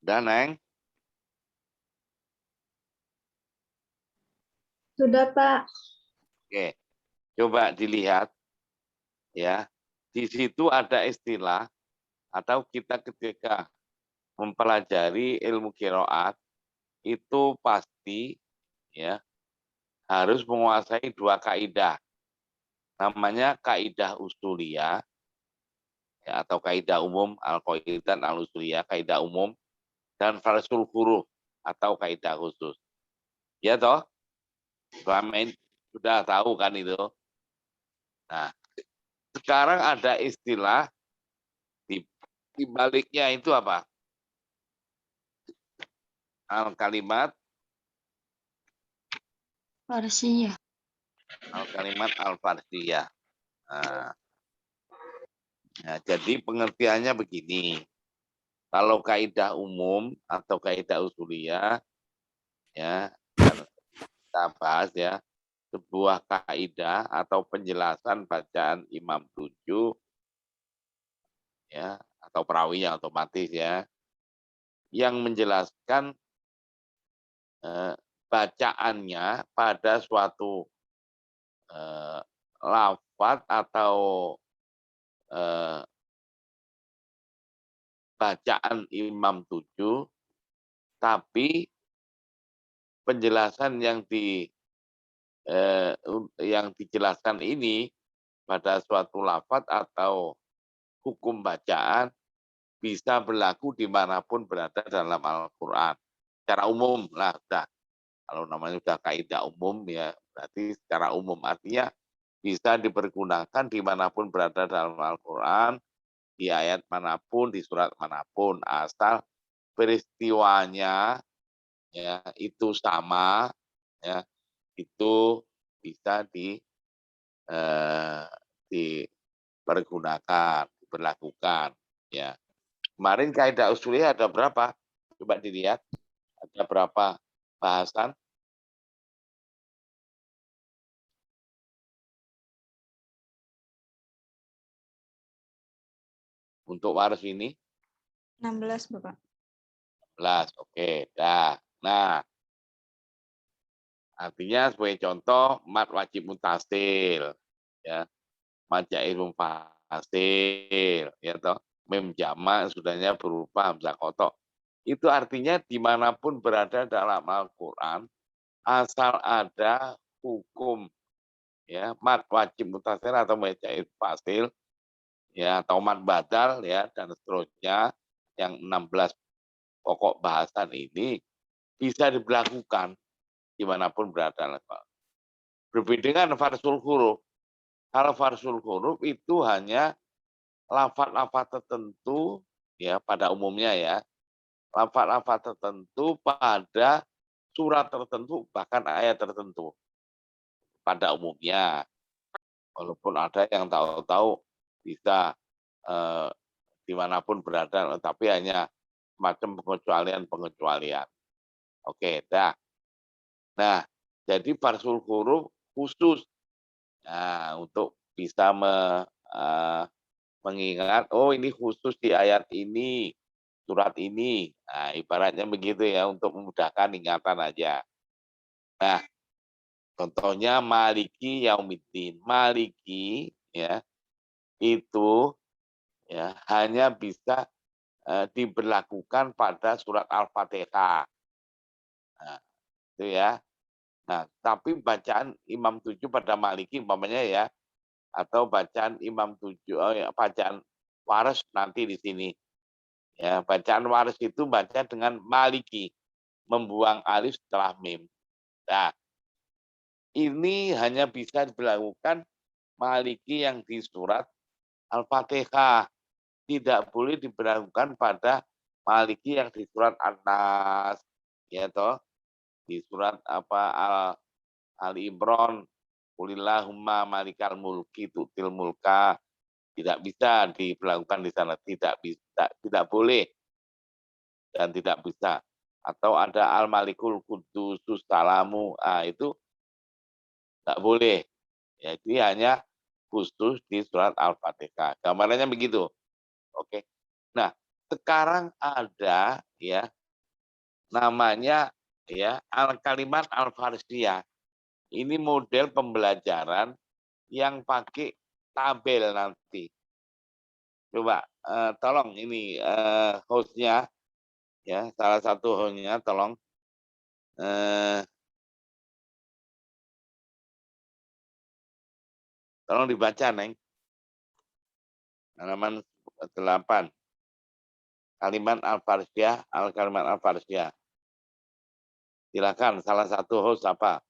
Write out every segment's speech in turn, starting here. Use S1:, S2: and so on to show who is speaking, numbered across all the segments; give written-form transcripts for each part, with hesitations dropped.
S1: Udah, Neng?
S2: Sudah, Pak.
S1: Oke, coba dilihat ya. Di situ ada istilah atau kita ketika mempelajari ilmu qiraat itu pasti ya harus menguasai dua kaidah. Namanya kaidah usuliyah ya, atau kaidah umum al-qaidah al-usuliyah, kaidah umum dan farsul huruf atau kaidah khusus. Ya toh? Selama ini sudah tahu kan itu. Nah, sekarang ada istilah di baliknya itu apa? Al-kalimat
S2: Farsiyah.
S1: al-kalimat al-farsiyah. Nah, jadi pengertiannya begini. Kalau kaidah umum atau kaidah usuliyah ya kita bahas ya sebuah kaidah atau penjelasan bacaan Imam 7 ya atau perawinya otomatis ya yang menjelaskan bacaannya pada suatu lafaz atau bacaan Imam 7 tapi penjelasan yang dijelaskan ini pada suatu lafaz atau hukum bacaan bisa berlaku dimanapun berada dalam Al-Quran. Secara umum lah, sudah. Kalau namanya sudah kaidah umum ya berarti secara umum artinya bisa dipergunakan dimanapun berada dalam Al-Quran, di ayat manapun, di surat manapun, asal peristiwanya ya itu sama, ya itu bisa dipergunakan, diberlakukan. Ya, kemarin kaidah usuliyah ada berapa? Coba dilihat, ada berapa bahasan? Untuk waris ini
S2: 16, Bapak.
S1: 11, oke, dah. Nah, artinya sebagai contoh mat wajib mutasil, ya, mat jair mufasil, ya toh, mem jama sudahnya berupa hamzah kotok. Itu artinya dimanapun berada dalam Al-Quran, asal ada hukum ya mat wajib mutasil atau mat jair mufasil, ya atau mat badal ya dan seterusnya yang 16 pokok bahasan ini bisa diberlakukan dimanapun berada. Berbeda dengan farsul huruf. Kalau farsul huruf itu hanya lafaz-lafaz tertentu ya pada umumnya ya. Lafaz-lafaz tertentu pada surat tertentu bahkan ayat tertentu pada umumnya. Walaupun ada yang tahu-tahu bisa dimanapun berada, tapi hanya macam pengecualian. Oke, dah. Nah, jadi farsul huruf khusus untuk bisa mengingat, oh ini khusus di ayat ini, surat ini. Nah, ibaratnya begitu ya, untuk memudahkan ingatan aja. Nah, contohnya Maliki Yaumiddin. Maliki ya itu ya hanya bisa diberlakukan pada surat Al-Fatihah. Nah, itu ya. Nah, tapi bacaan Imam 7 pada Maliki umpamanya ya, atau bacaan Imam 7, bacaan waris nanti di sini. Ya, bacaan waris itu baca dengan Maliki, membuang alif setelah mim. Nah, ini hanya bisa dilakukan Maliki yang di surat Al-Fatihah. Tidak boleh diberlakukan pada Maliki yang di surat An-Nas, ya toh, di surat Al-Imran, Qulillahumma malikal mulki tu'til mulka, tidak bisa diberlakukan di sana, tidak bisa, tidak boleh dan tidak bisa. Atau ada Al-Malikul Qudusus Salamu, itu tidak boleh. Ya, itu hanya khusus di surat Al-Fatihah. Gambarannya begitu. Oke. Nah, sekarang ada ya namanya ya kalimat al-farsiyah. Ini model pembelajaran yang pakai tabel nanti. Coba tolong ini hostnya ya, salah satu hostnya tolong tolong dibaca, Neng. Halaman 8. Kalimat al-farsiyah, kalimat al-farsiyah. Silakan salah satu host apa?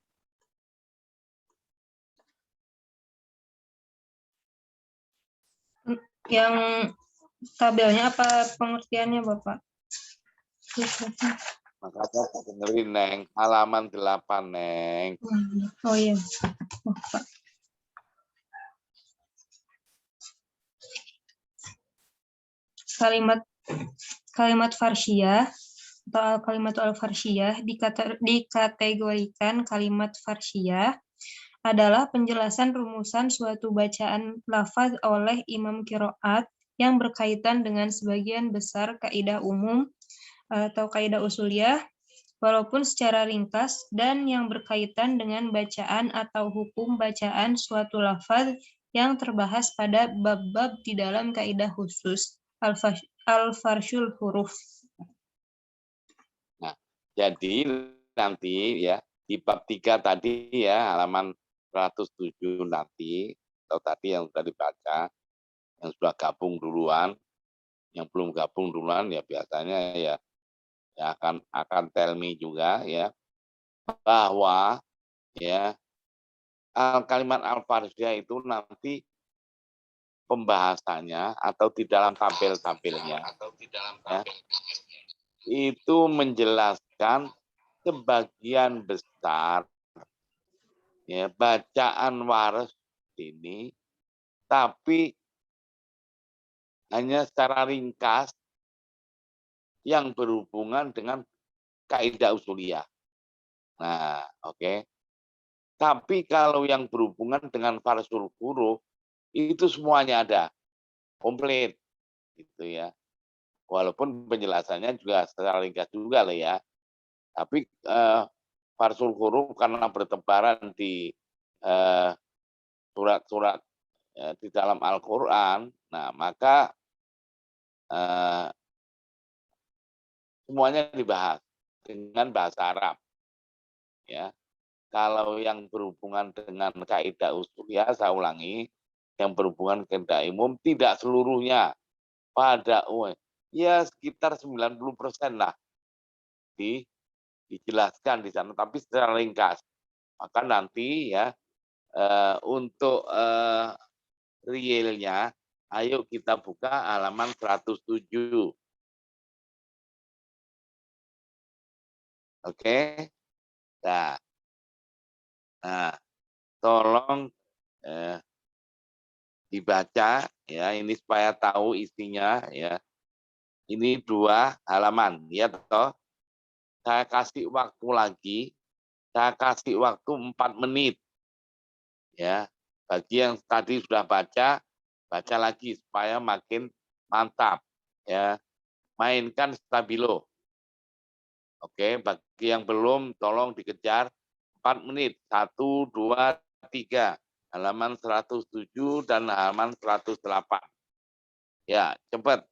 S2: Yang tabelnya apa pengertiannya, Bapak?
S1: Makanya dengerin, Neng. Halaman 8, Neng.
S2: Oh iya, Bapak. Kalimat farsyah atau kalimat al-farsyah dikategorikan kalimat farsyah adalah penjelasan rumusan suatu bacaan lafaz oleh imam qiraat yang berkaitan dengan sebagian besar kaidah umum atau kaidah usuliyah, walaupun secara ringkas, dan yang berkaitan dengan bacaan atau hukum bacaan suatu lafaz yang terbahas pada bab-bab di dalam kaidah khusus al-farsyul huruf.
S1: Nah, jadi nanti ya di bab 3 tadi ya halaman 107 nanti atau tadi yang sudah dibaca, yang sudah gabung duluan, yang belum gabung duluan ya biasanya ya akan tell me juga ya bahwa ya kalimat al-farsiyah itu nanti pembahasannya atau di dalam tabel-tabelnya ya, itu menjelaskan sebagian besar ya bacaan waras ini, tapi hanya secara ringkas yang berhubungan dengan kaidah usuliyah. Nah, oke. Tapi kalau yang berhubungan dengan farsul huruf itu semuanya ada, komplit gitu ya. Walaupun penjelasannya juga secara ringkas juga lah ya. Tapi farsul huruf karena bertebaran di surat-surat di dalam Al-Qur'an, nah maka semuanya dibahas dengan bahasa Arab ya. Kalau yang berhubungan dengan kaidah usuliyah, saya ulangi, yang berhubungan dengan kaidah umum tidak seluruhnya pada ya sekitar 90% lah dijelaskan di sana, tapi secara ringkas. Maka nanti ya untuk realnya, ayo kita buka halaman 107. Oke? Nah, tolong dibaca ya, ini supaya tahu isinya ya. Ini 2 halaman ya toh. Saya kasih waktu lagi, saya kasih waktu 4 menit ya. Bagi yang tadi sudah baca, baca lagi supaya makin mantap ya. Mainkan stabilo. Oke, bagi yang belum tolong dikejar 4 menit. 1, 2, 3. Halaman 107 dan halaman 108. Ya, cepat.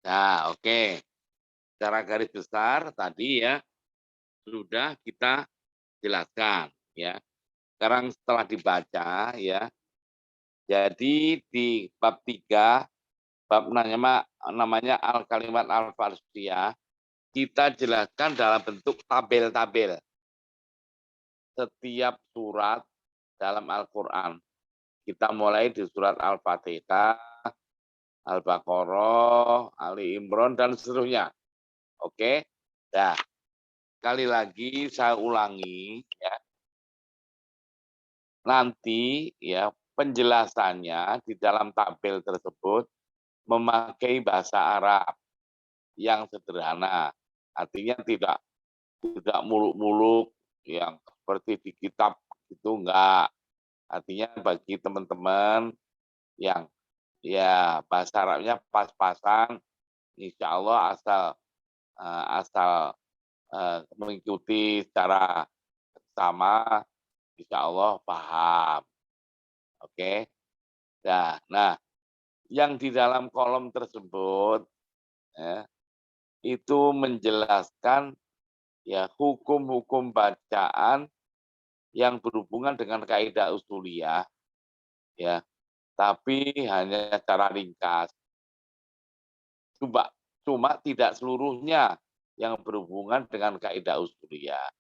S1: Nah, oke. Secara garis besar tadi ya sudah kita jelaskan ya. Sekarang setelah dibaca ya, jadi di bab 3, bab namanya al-kalimat al-farsiyah, kita jelaskan dalam bentuk tabel-tabel setiap surat dalam Al-Qur'an. Kita mulai di surat Al-Fatihah, Al-Baqarah, Ali Imran dan seterusnya. Oke. Nah, sekali lagi saya ulangi ya. Nanti ya penjelasannya di dalam tabel tersebut memakai bahasa Arab yang sederhana. Artinya tidak muluk-muluk yang seperti di kitab itu enggak. Artinya bagi teman-teman yang ya bahasa Arabnya pas-pasan, insya Allah asal mengikuti secara sama, insya Allah paham. Oke. Nah, yang di dalam kolom tersebut ya, itu menjelaskan ya hukum-hukum bacaan yang berhubungan dengan kaidah usuliyah ya, tapi hanya secara ringkas. Cuma tidak seluruhnya yang berhubungan dengan kaidah usuliyah.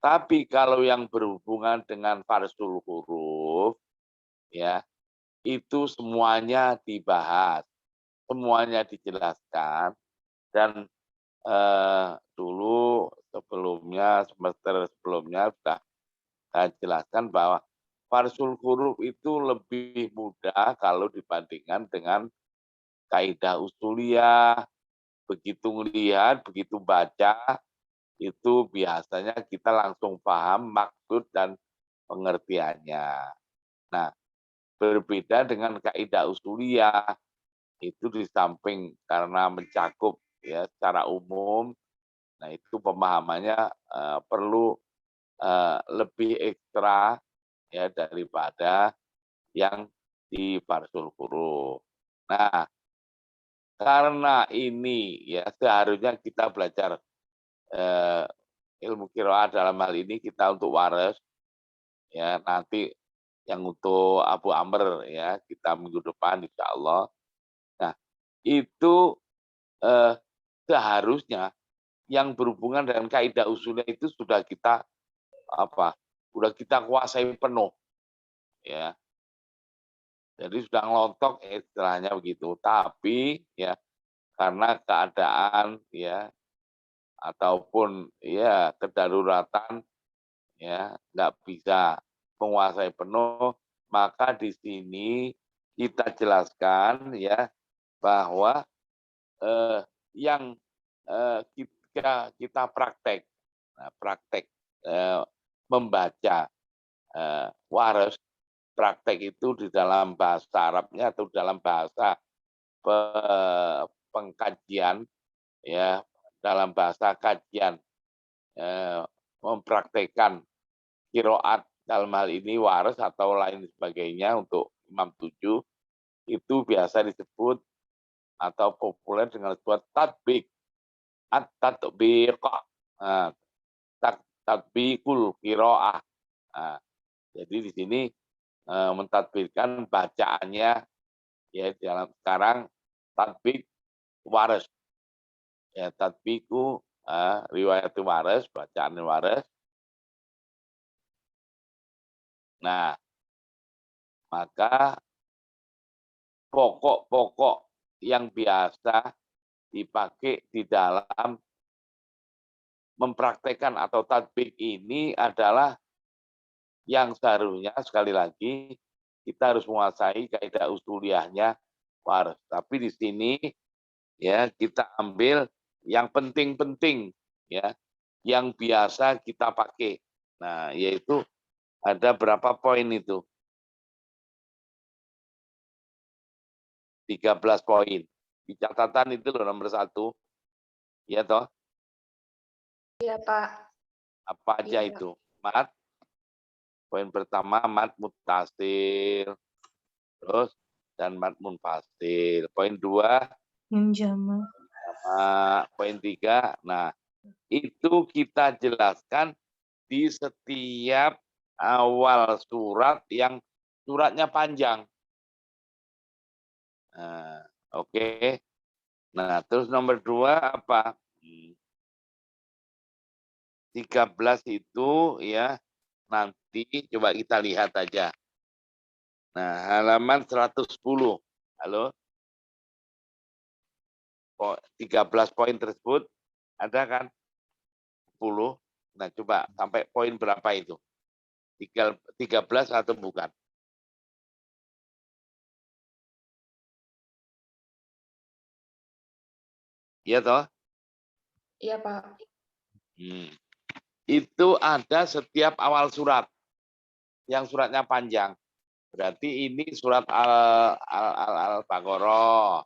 S1: Tapi kalau yang berhubungan dengan farsul huruf ya, itu semuanya dibahas, semuanya dijelaskan dan dulu semester sebelumnya sudah saya jelaskan bahwa farsul huruf itu lebih mudah kalau dibandingkan dengan kaidah usuliyah. Begitu melihat, begitu baca, itu biasanya kita langsung paham maksud dan pengertiannya. Nah, berbeda dengan kaidah usuliyah, itu di samping karena mencakup ya secara umum, nah itu pemahamannya perlu lebih ekstra ya daripada yang di farsul huruf. Nah, karena ini ya seharusnya kita belajar ilmu qiraah dalam hal ini kita untuk waras ya nanti yang untuk Abu Amr ya kita minggu depan insya Allah. Nah itu seharusnya yang berhubungan dengan kaidah usulnya itu sudah kita kuasai penuh ya. Jadi sudah ngelontok istilahnya begitu. Tapi ya karena keadaan ya ataupun ya kedaruratan ya nggak bisa menguasai penuh, maka di sini kita jelaskan ya bahwa yang kita praktek, membaca waras, praktek itu di dalam bahasa Arabnya atau dalam bahasa pengkajian ya dalam bahasa kajian mempraktekkan qiraat dalam hal ini waras atau lain sebagainya untuk Imam 7 itu biasa disebut atau populer dengan sebuah tatbik at-tatbiq tatbikul qiraah. Jadi di sini mentadbirkan bacaannya ya dalam sekarang tatbik waras ya tatbiku riwayat waras bacaan waras. Nah maka pokok-pokok yang biasa dipakai di dalam mempraktekkan atau tatbik ini adalah yang seharusnya sekali lagi kita harus menguasai kaidah usuliyahnya waras. Tapi di sini ya kita ambil yang penting-penting ya yang biasa kita pakai. Nah, yaitu ada berapa poin itu? 13 poin. Di catatan itu loh nomor 1. Ya toh?
S3: Iya, Pak.
S1: Apa aja
S3: Iya.
S1: itu? Mat. Poin pertama mat muttasil. Terus dan mat munfasil. Poin 2
S2: Mim jamak.
S1: poin 3. Nah, itu kita jelaskan di setiap awal surat yang suratnya panjang. Nah, oke. Nah, terus nomor 2 apa? 13 itu ya nanti coba kita lihat aja. Nah, halaman 110. Halo? 13 poin tersebut ada kan? 10. Nah, coba sampai poin berapa itu? 13 atau bukan? Iya toh?
S3: Iya, Pak.
S1: Itu ada setiap awal surat. Yang suratnya panjang. Berarti ini surat Al-Baqarah.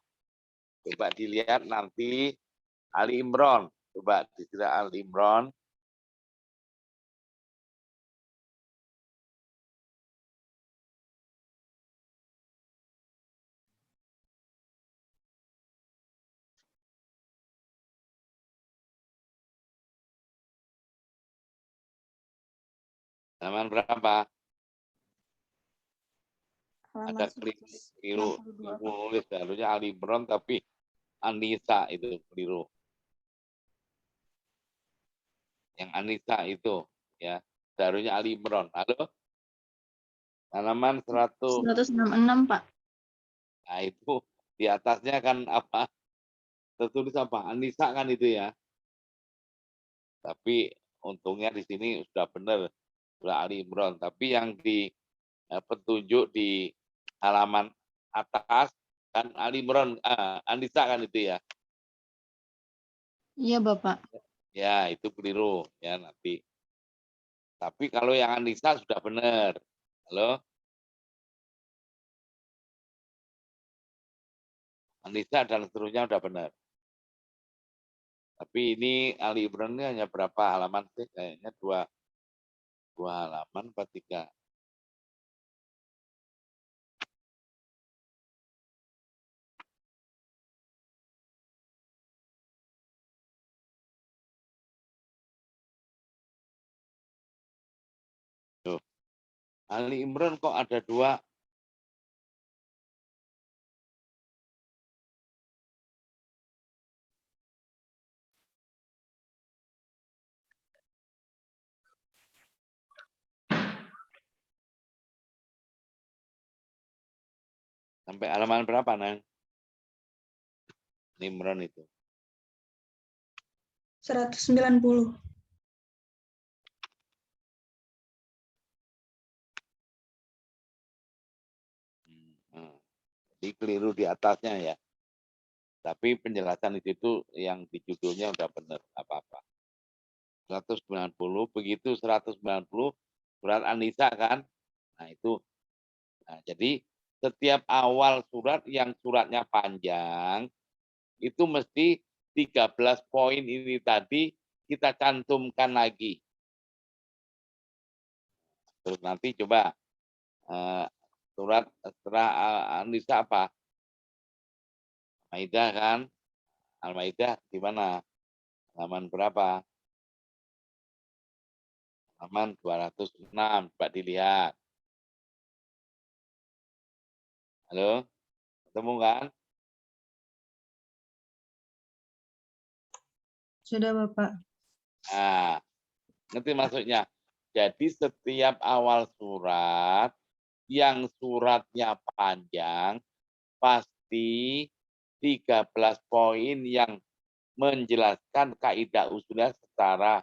S1: Coba dilihat nanti Ali Imran. Coba dilihat Ali Imran. Halaman berapa? Ada keliru nulis harusnya Ali Imran tapi Anissa itu keliru. Yang Anissa itu ya harusnya Ali Imran. Halo? Halaman
S4: 166, Pak.
S1: Nah, itu di atasnya kan apa? Tertulis apa? Anissa kan itu ya. Tapi untungnya di sini sudah benar sudah Ali Imran. Tapi yang di petunjuk di halaman atas kan Ali Imran, Anissa kan itu ya.
S4: Iya, Bapak.
S1: Ya, itu keliru ya nanti. Tapi kalau yang Anissa sudah benar. Halo? Anissa dan seterusnya sudah benar. Tapi ini Ali Imran ini hanya berapa halaman sih? Kayaknya dua halaman apa 3? Tuh. Ali Imran kok ada 2? Sampai halaman berapa, Nang? Imran itu.
S4: 190.
S1: Jadi keliru di atasnya ya. Tapi penjelasan di situ yang di judulnya udah benar apa-apa. 190 begitu 190 surat An-Nisa kan. Nah, itu. Nah, jadi setiap awal surat yang suratnya panjang itu mesti 13 poin ini tadi kita cantumkan lagi. Terus nanti coba surat setelah An-Nisa apa? Al-Maidah kan? Al-Maidah di mana? Halaman berapa? Halaman 206. Coba dilihat. Halo? Ketemu kan?
S2: Sudah, Bapak.
S1: Nah, ngerti maksudnya? Jadi setiap awal surat yang suratnya panjang pasti 13 poin yang menjelaskan kaidah usulnya secara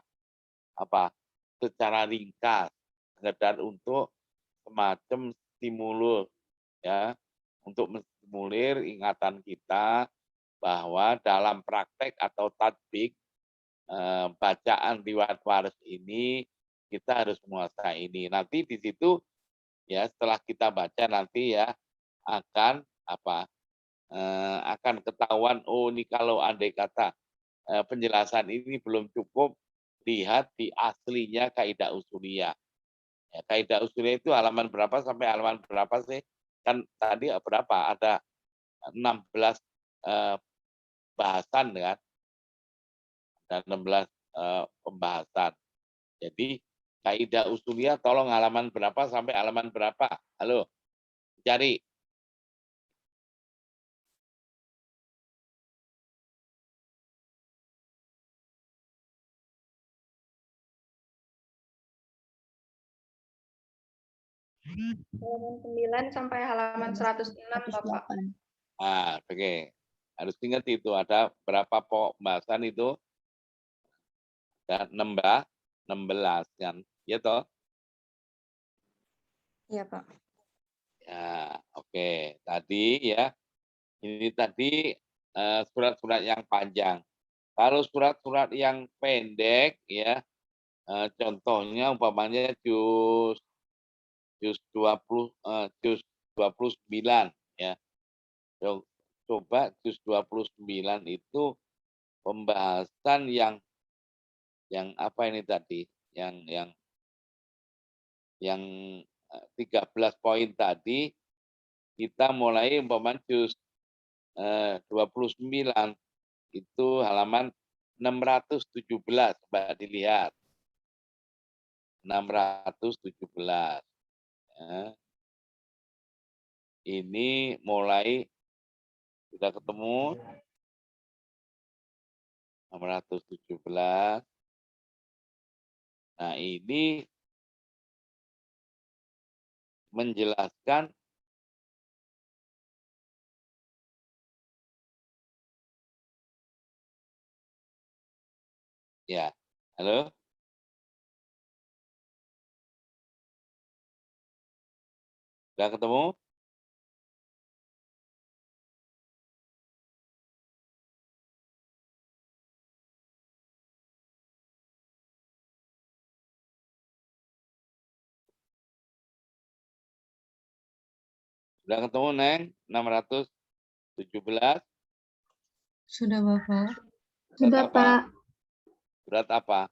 S1: apa? Secara ringkas, sekedar untuk semacam stimulus ya, untuk menstimulir ingatan kita bahwa dalam praktek atau tatbik bacaan riwayat waris ini kita harus menguasai ini. Nanti di situ ya setelah kita baca nanti ya akan apa? Akan ketahuan oh ini kalau andai kata penjelasan ini belum cukup, lihat di aslinya kaidah usuliyah. Ya, kaidah usuliyah itu halaman berapa sampai halaman berapa sih? Kan tadi berapa? Ada 16 bahasan kan. Dan 16 pembahasan. Jadi kaidah usuliyah tolong halaman berapa sampai halaman berapa? Halo, cari.
S3: Halaman 9 sampai halaman 106, Bapak.
S4: 108.
S1: Nah, oke. Harus ingat itu ada berapa pembahasan itu? Ada 16 kan. Ya toh?
S3: Iya, Pak.
S1: Ya, oke. Tadi ya. Ini tadi surat-surat yang panjang. Kalau surat-surat yang pendek ya, contohnya umpamanya juz 20 juz 29 ya. Coba juz 29 itu pembahasan yang apa ini tadi? Yang 13 poin tadi kita mulai umpamanya juz 29 itu halaman 617, Mbak dilihat. 617. Ya. Ini mulai sudah ketemu 617. Nah, ini menjelaskan ya. Halo? Sudah ketemu? Sudah ketemu, Neng? 617.
S2: Sudah, Bapak.
S4: Sudah,
S1: Surat apa?
S4: Pak.
S1: Surat apa?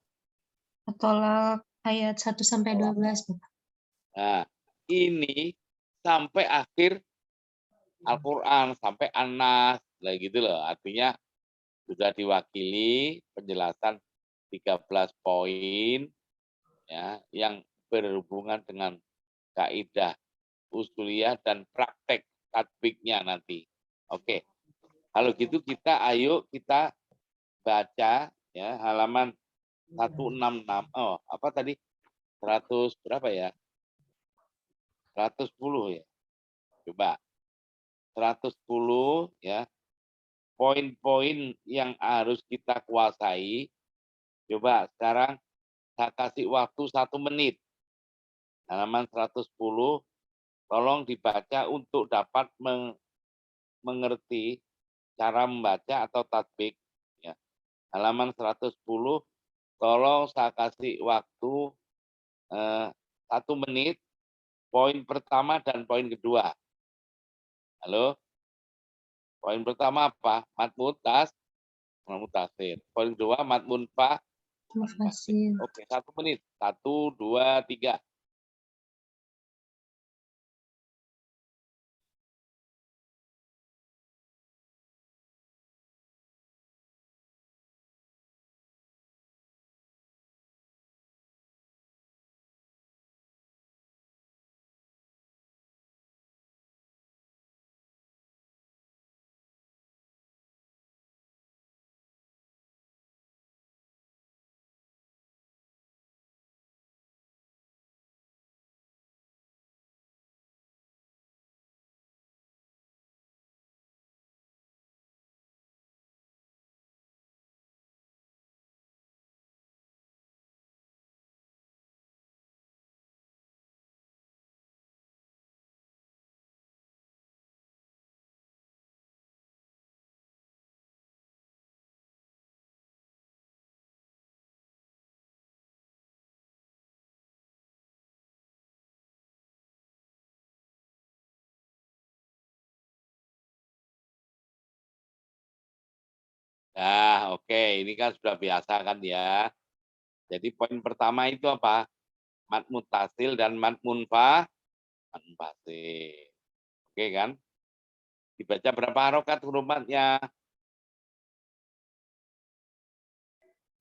S2: Tolak ayat 1 sampai 12, Bapak.
S1: Nah, ini sampai akhir Al-Quran, sampai An-Nas, gitu loh. Artinya sudah diwakili penjelasan 13 poin ya yang berhubungan dengan kaidah usuliyah dan praktek tatbiknya nanti. Oke. Kalau gitu ayo kita baca ya halaman 166. Oh, apa tadi? 100 berapa ya? 110 ya. Coba. 110 ya. Poin-poin yang harus kita kuasai. Coba sekarang saya kasih waktu 1 menit. Halaman 110, tolong dibaca untuk dapat mengerti cara membaca atau tatbik. Ya. Halaman 110, tolong saya kasih waktu 1 menit, poin pertama dan poin kedua. Halo? Poin pertama apa? Mutasil. Poin kedua, matmunfa.
S2: Mufassir.
S1: Oke, 1 menit. 1, 2, 3. Nah, oke, ini kan sudah biasa kan ya. Jadi poin pertama itu apa? Mad mutasil dan mad munfasil. Oke kan? Dibaca berapa harokat huruf madnya?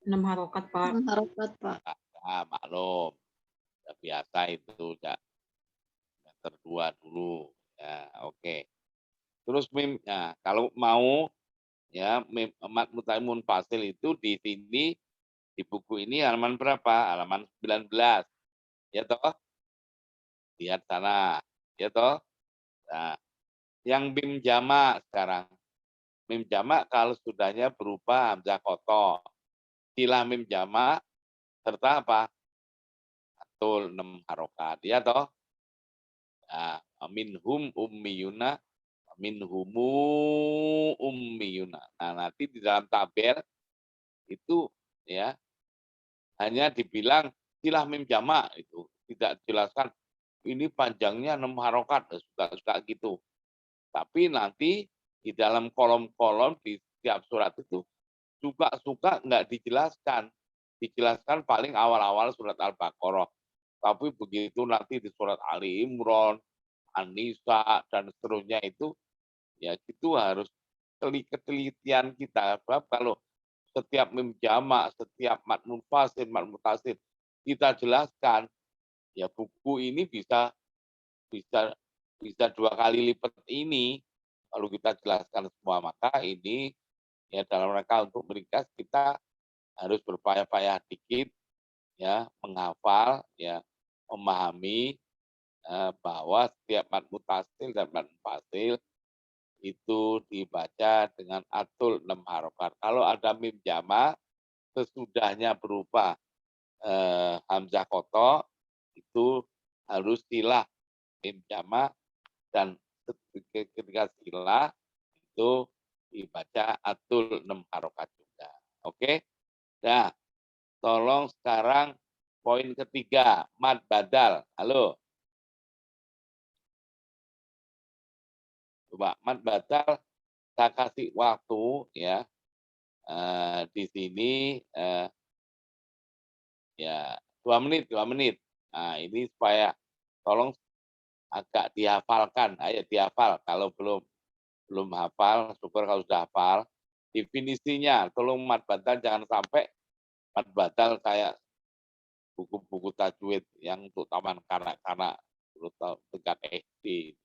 S5: 6 harokat, Pak.
S4: 6 harokat, Pak.
S1: Maklum. Udah biasa itu udah semester 2 dulu. Ya, oke. Terus mim, nah, kalau mau ya mim, mat mutaimun fasil itu di sini di buku ini halaman berapa? Halaman 19. Ya toh? Lihat sana. Ya toh? Nah, yang mim jamak sekarang. Mim jamak kalau sudahnya berupa hamzah koto. Silah mim jamak serta apa? Betul 6 harokat. Ya toh? Nah, minhum ummiyuna minhumu ummiyuna. Nah, nanti di dalam tabel itu ya hanya dibilang silah mim jamak itu, tidak dijelaskan ini panjangnya 6 harokat, suka-suka gitu. Tapi nanti di dalam kolom-kolom di setiap surat itu suka-suka nggak dijelaskan. Dijelaskan paling awal-awal surat Al-Baqarah. Tapi begitu nanti di surat Ali Imran, An-Nisa, dan seterusnya itu, ya itu harus ketelitian kita. Sebab kalau setiap mim jamak, setiap mat munfasil, mat mutasil kita jelaskan, ya buku ini bisa bisa bisa 2 kali lipat ini kalau kita jelaskan semua. Maka ini ya dalam rangka untuk meringkas kita harus berpayah-payah dikit ya menghafal ya memahami bahwa setiap mat mutasil dan mat munfasil itu dibaca dengan atul 6 harokat. Kalau ada mim jamak sesudahnya berupa hamzah koto itu harus silah mim jamak dan ketika silah itu dibaca atul 6 harokat juga. Oke? Nah, tolong sekarang poin ketiga, mad badal. Halo. Coba mad badal saya kasih waktu ya di sini ya 2 menit. Nah, ini supaya tolong agak dihafalkan. Ayo dihafal kalau belum hafal, syukur kalau sudah hafal. Definisinya tolong mad badal jangan sampai mad badal kayak buku-buku tajwid yang untuk taman kanak-kanak tingkat SD.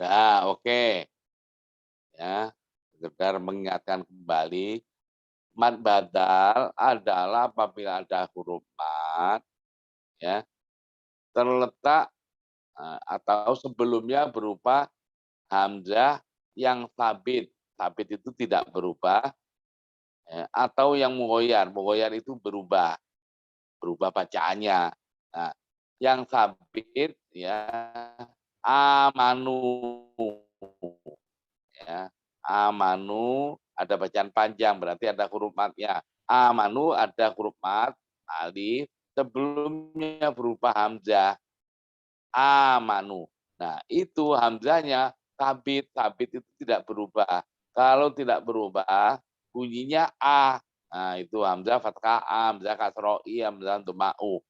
S1: Nah, oke. Ya, sekedar mengingatkan kembali, mad badal adalah apabila ada huruf mad ya terletak atau sebelumnya berupa hamzah yang sabit. Sabit itu tidak berubah ya, atau yang mughoyar. Mughoyar itu berubah bacaannya. Nah, yang sabit ya amanu ya. Amanu ada bacaan panjang berarti ada huruf matnya. Amanu ada huruf mat alif sebelumnya berupa hamzah. amanu. Nah, itu hamzahnya sabit itu tidak berubah. Kalau tidak berubah, bunyinya a. Nah, itu hamzah fathah a, hamzah kasroh i, hamzah doma'u.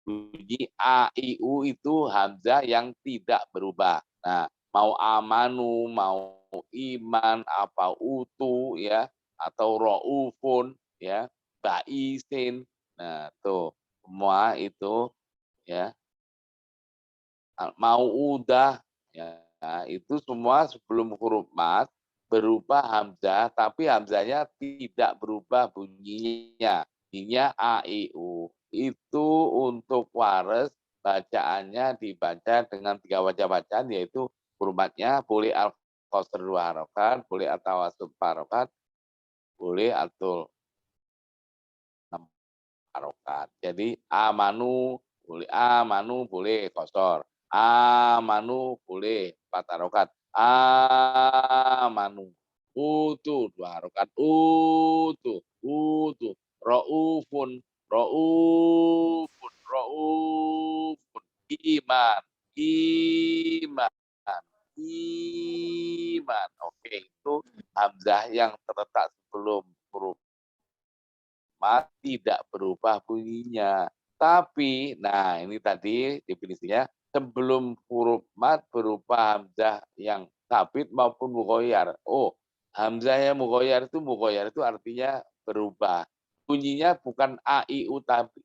S1: Bunyi a, i, u itu hamzah yang tidak berubah. Nah, mau amanu, mau iman, apa utu ya, atau ro'ufun ya, baisin. Nah, tuh semua itu ya, mau udah ya, itu semua sebelum huruf mat berupa hamzah, tapi hamzahnya tidak berubah bunyinya. Bunyinya a, i, u. Itu untuk wares bacaannya dibaca dengan 3 wajah bacaan, yaitu huruf matnya boleh al-qasr 2 harokat, boleh at-tawassut 4 harokat, boleh atul 6 harokat. Jadi amanu boleh qasar. Amanu boleh 4 harokat. Amanu. Utu 2 harokat. Utu. Raufun. Iman. Oke, itu hamzah yang terletak sebelum huruf mat tidak berubah bunyinya. Tapi, nah ini tadi definisinya, sebelum huruf mat berupa hamzah yang sabit maupun mughoyar. Oh, hamzah yang mughoyar itu artinya berubah. Bunyinya bukan a, i, u, tapi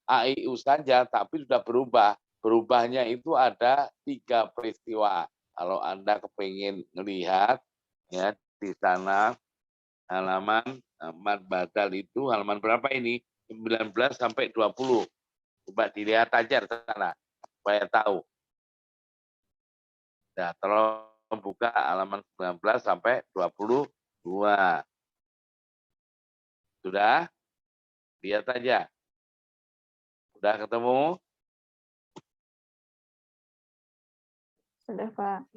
S1: a, i, u saja, tapi sudah berubah. Berubahnya itu ada 3 peristiwa. Kalau Anda kepingin melihat, ya di sana halaman mad badal itu halaman berapa ini? 19 sampai 20. Coba dilihat aja di sana supaya tahu. Nah, tolong buka halaman 19 sampai 22. Sudah? Lihat aja. Sudah ketemu?
S3: Sudah, Pak.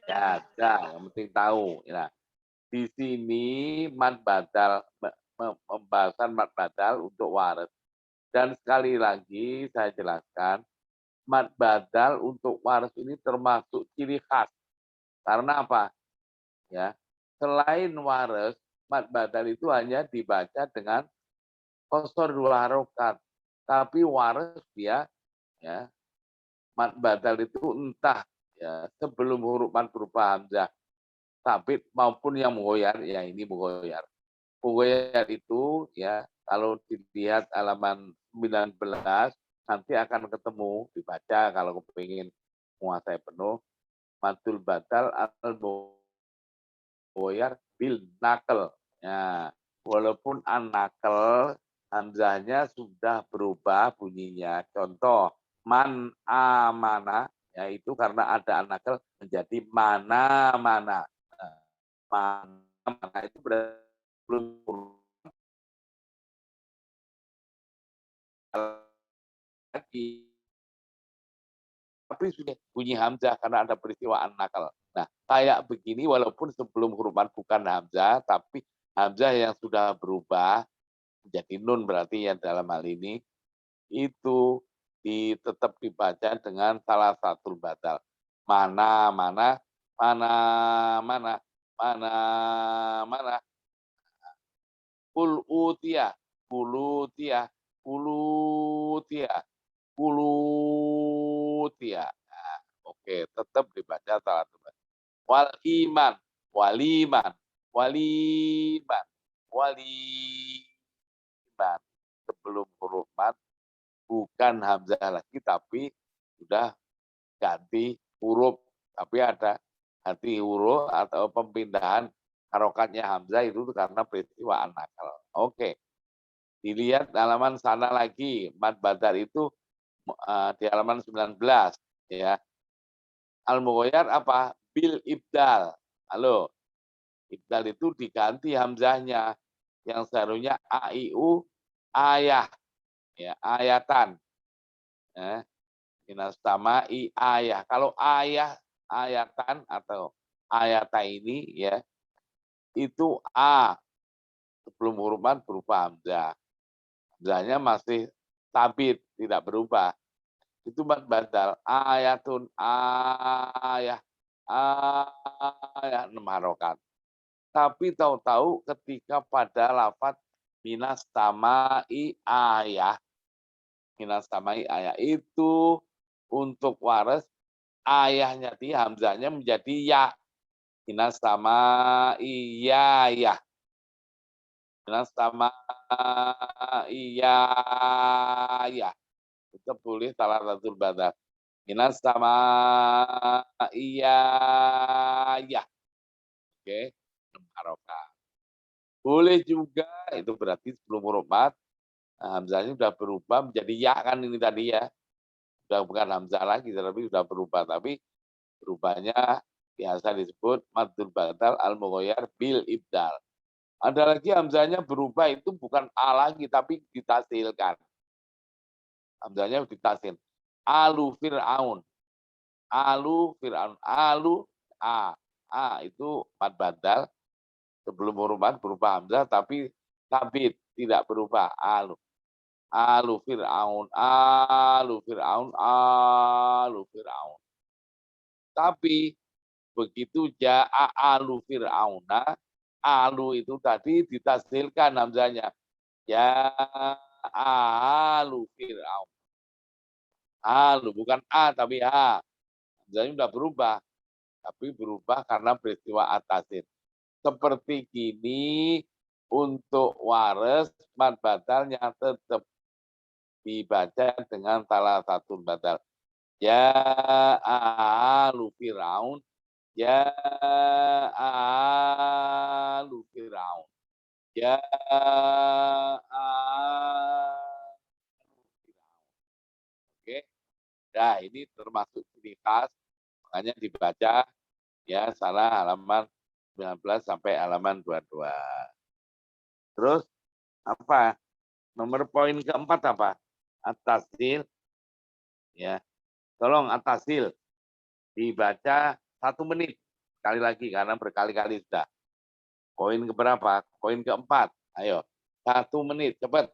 S1: Ya, yang penting tahu. Nah, di sini mad badal, pembahasan mad badal untuk waris. Dan sekali lagi saya jelaskan, mad badal untuk waris ini termasuk ciri khas. Karena apa? Ya, selain waris, mad badal itu hanya dibaca dengan qasar 2 harokat. Tapi waris dia, ya, mad badal itu entah ya sebelum huruf mad berupa hamzah sabit maupun yang mughoyar, ya ini mughoyar. Mughoyar itu ya kalau dilihat halaman 19 nanti akan ketemu dibaca kalau kepingin menguasai penuh madul badal al mughoyar bil nakal. Ya, walaupun an nakal hamzahnya sudah berubah bunyinya. Contoh man amana, yaitu karena ada an nakal menjadi mana-mana. Mana itu belum lagi, tapi sudah bunyi hamzah karena ada peristiwa an-nakal. Nah, kayak begini walaupun sebelum huruf man bukan hamzah, tapi hamzah yang sudah berubah menjadi nun berarti yang dalam hal ini itu tetap dibaca dengan salah satu badal. Mana, Kul utia, Nah, oke, tetap dibaca salah satu. Wal iman, waliman, waliman, waliman. Sebelum huruf mat bukan hamzah lagi, tapi sudah ganti huruf. Tapi ada ganti huruf atau pemindahan harokatnya hamzah itu karena peristiwa an-nakal. Oke. Dilihat halaman sana lagi, mad badal itu di halaman 19 ya. Al-mughoyar apa? Bil ibdal. Halo. Ibdal itu diganti hamzahnya yang seharusnya aiu ayah ya, ayatan. Ya. Inastama'i ayah. Kalau ayah, ayatan atau ayata ini ya, itu a sebelum huruf mat berupa hamzah. Hamzahnya masih sabit, tidak berubah. Itu mad badal. Ayatun ayah. Ayah 6 harokat. Tapi tahu-tahu ketika pada lafaz minas samai ayah. Minas samai ayah itu untuk waras ayahnya di hamzahnya menjadi ya. Minas samai ya. Minas samai ya. Itu boleh salah satu badal. Minas samai ya. Oke, 6 harokat. Boleh juga, itu berarti sebelum huruf mad, hamzahnya sudah berubah menjadi ya kan ini tadi ya. Sudah bukan hamzah lagi, tapi sudah berubah. Tapi berubahnya biasa disebut maddul badal al-mughayyar bil ibdal. Ada lagi hamzahnya berubah itu bukan a lagi, tapi ditasilkan. Hamzahnya ditasil. Alu Fir'aun. Alu Fir'aun. Alu a. A itu mad badal. Sebelum huruf mad berubah hamzah, tapi tabit tidak berubah. Alu. Alu Fir'aun. Alu Fir'aun. Alu Fir'aun. Tapi begitu ja'a alu Fir'auna, alu itu tadi ditasilkan hamzahnya. Ya alu Fir'aun. Alu bukan a tapi ha. Hamzahnya sudah berubah. Tapi berubah karena peristiwa atasin. Seperti gini untuk wares mad badalnya tetap dibaca dengan salah satu badal. Ya alu Fir'aun. Ya alu Fir'aun. Ya alu Fir'aun. Oke. Nah, ini termasuk ciri khas, makanya dibaca ya salah halaman 19 sampai halaman 22. Terus apa? Nomor poin keempat apa? At-tasil. Ya. Tolong at-tasil dibaca 1 menit. Sekali lagi karena berkali-kali sudah. Poin keberapa? Poin keempat. Ayo. 1 menit, cepat.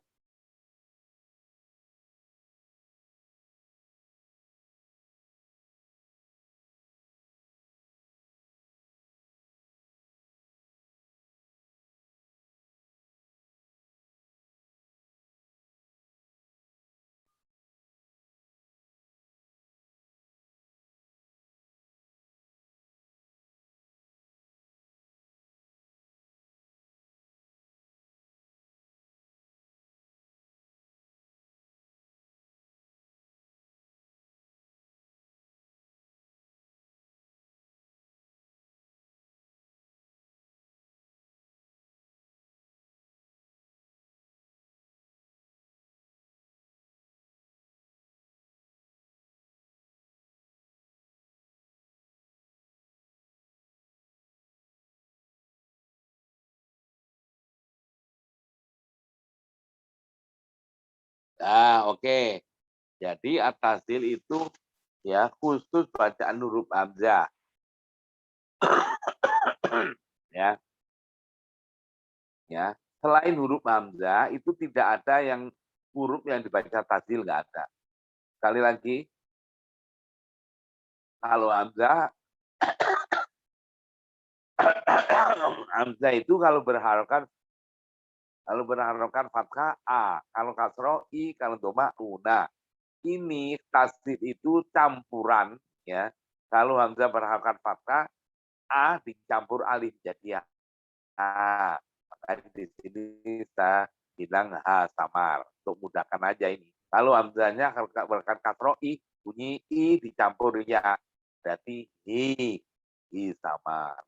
S1: Nah, oke. Jadi at-tasil itu ya khusus bacaan huruf hamzah. Ya. Ya. Selain huruf hamzah itu tidak ada yang huruf yang dibaca tasil, nggak ada. Sekali lagi, kalau hamzah hamzah itu kalau berharokat fathah a, kalau kasroh i, kalau doma u. Nah, ini tasdid itu campuran ya. Kalau hamzah berharokat fathah a dicampur alif jadi ya. Makanya di sini saya bilang ha samar untuk mudahkan aja ini. Kalau hamzahnya berharokat kasroh i, bunyi i dicampur ya. Berarti hi samar.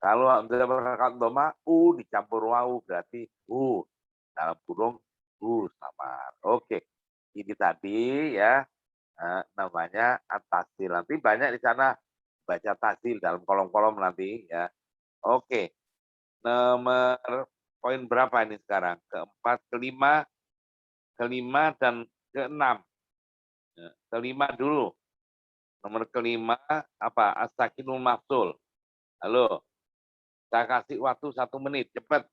S1: Kalau hamzah berharokat doma u dicampur wawu berarti hu dalam kurung hu samar. Oke. Ini tadi ya namanya at-tasil. Nanti banyak di sana baca tasil dalam kolom-kolom nanti ya. Oke. Nomor poin berapa ini sekarang? Keempat, kelima dan keenam. Kelima dulu. Nomor kelima apa? As-sakinul mafsul. Halo. Saya kasih waktu 1 menit, cepat.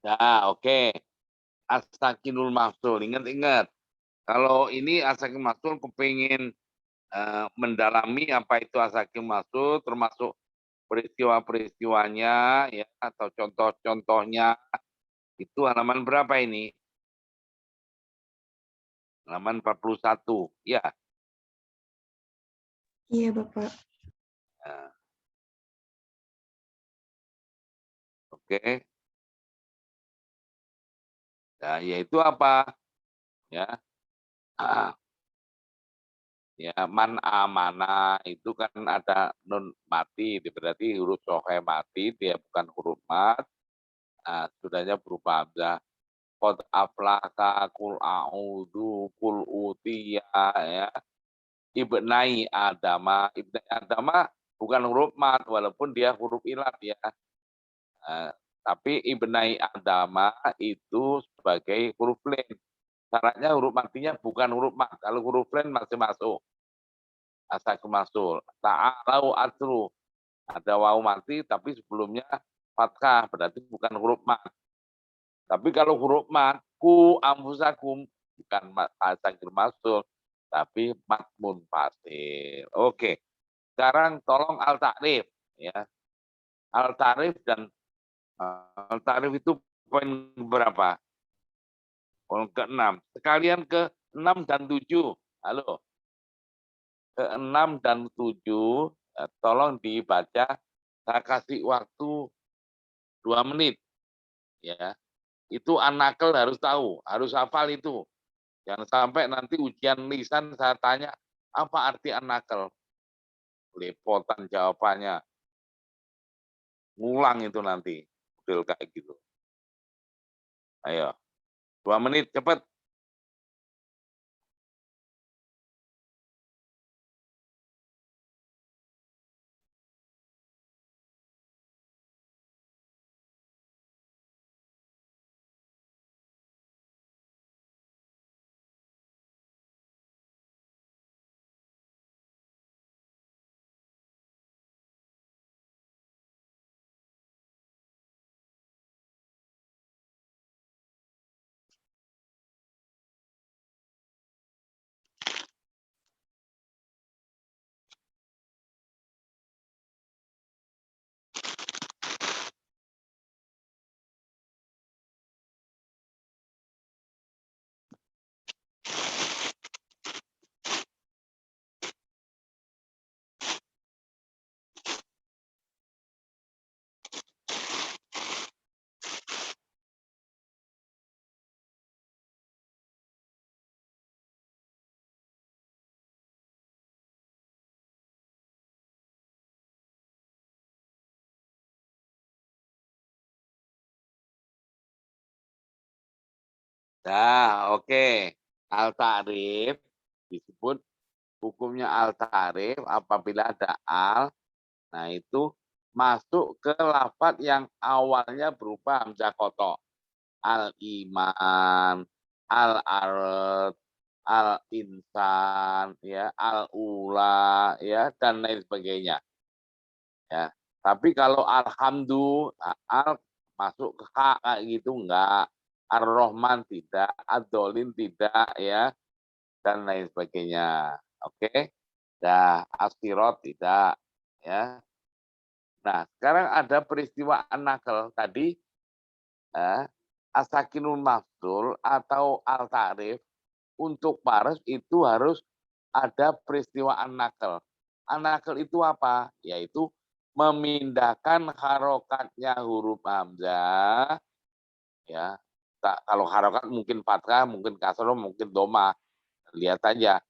S1: Nah, oke. As-sakinul mafsul. Ingat-ingat. Kalau ini as-sakinul mafsul kepingin mendalami apa itu as-sakinul mafsul, termasuk peristiwa-peristiwanya, ya, atau contoh-contohnya, itu halaman berapa ini? Halaman 41. Ya.
S4: Iya, Bapak.
S1: Nah, oke. Nah, yaitu apa? Ya. Ya, man amana itu kan ada nun mati, berarti huruf sohe mati, dia bukan huruf mat. Nah, sudahnya berupa hamzah. Qad aflaka, kul a'udzu, kul utiya, ya. Ibnai adama, ibnai adama bukan huruf mat, walaupun dia huruf ilat, ya. Tapi ibnai adama itu sebagai huruf len. Syaratnya huruf matinya bukan huruf mat. Kalau huruf len masih masuk. As-sakinul mafsul. Ta'alau atru. Ada wawu mati tapi sebelumnya fathah, berarti bukan huruf mat. Tapi kalau huruf mat, ku amfusakum, bukan as-sakinul mafsul, tapi mat munfasil. Oke. Sekarang tolong al-ta'rif, ya. Al-ta'rif dan al-ta'rif itu poin berapa? Poin ke-6. Sekalian ke-6 dan 7. Halo. Ke-6 dan 7, tolong dibaca. Saya kasih waktu 2 menit. Ya. Itu an-naql harus tahu, harus hafal itu. Jangan sampai nanti ujian lisan saya tanya, apa arti an-naql? Lepotan jawabannya. Ngulang itu nanti. Model kayak gitu. Ayo. 2 menit, cepat. Nah, oke. Al-ta'rif disebut hukumnya al-ta'rif apabila ada al. Nah, itu masuk ke lafaz yang awalnya berupa hamzah kotok. Al-iman, al-ard, al-insan, ya, al-ula, ya, dan lain sebagainya. Ya. Tapi kalau alhamdulillah, al masuk ke ka kayak gitu enggak. Ar-Rahman tidak, Ad-Dolin tidak, ya, dan lain sebagainya. Oke. Nah, As-Sirat tidak, ya. Nah, sekarang ada peristiwa an-naql tadi, as-sakinul mafsul atau al-ta'rif untuk paras itu harus ada peristiwa an-naql. An-naql itu apa? Yaitu memindahkan harokatnya huruf hamzah, ya. Kalau harokat mungkin fathah, mungkin kasroh, mungkin doma. Lihat aja.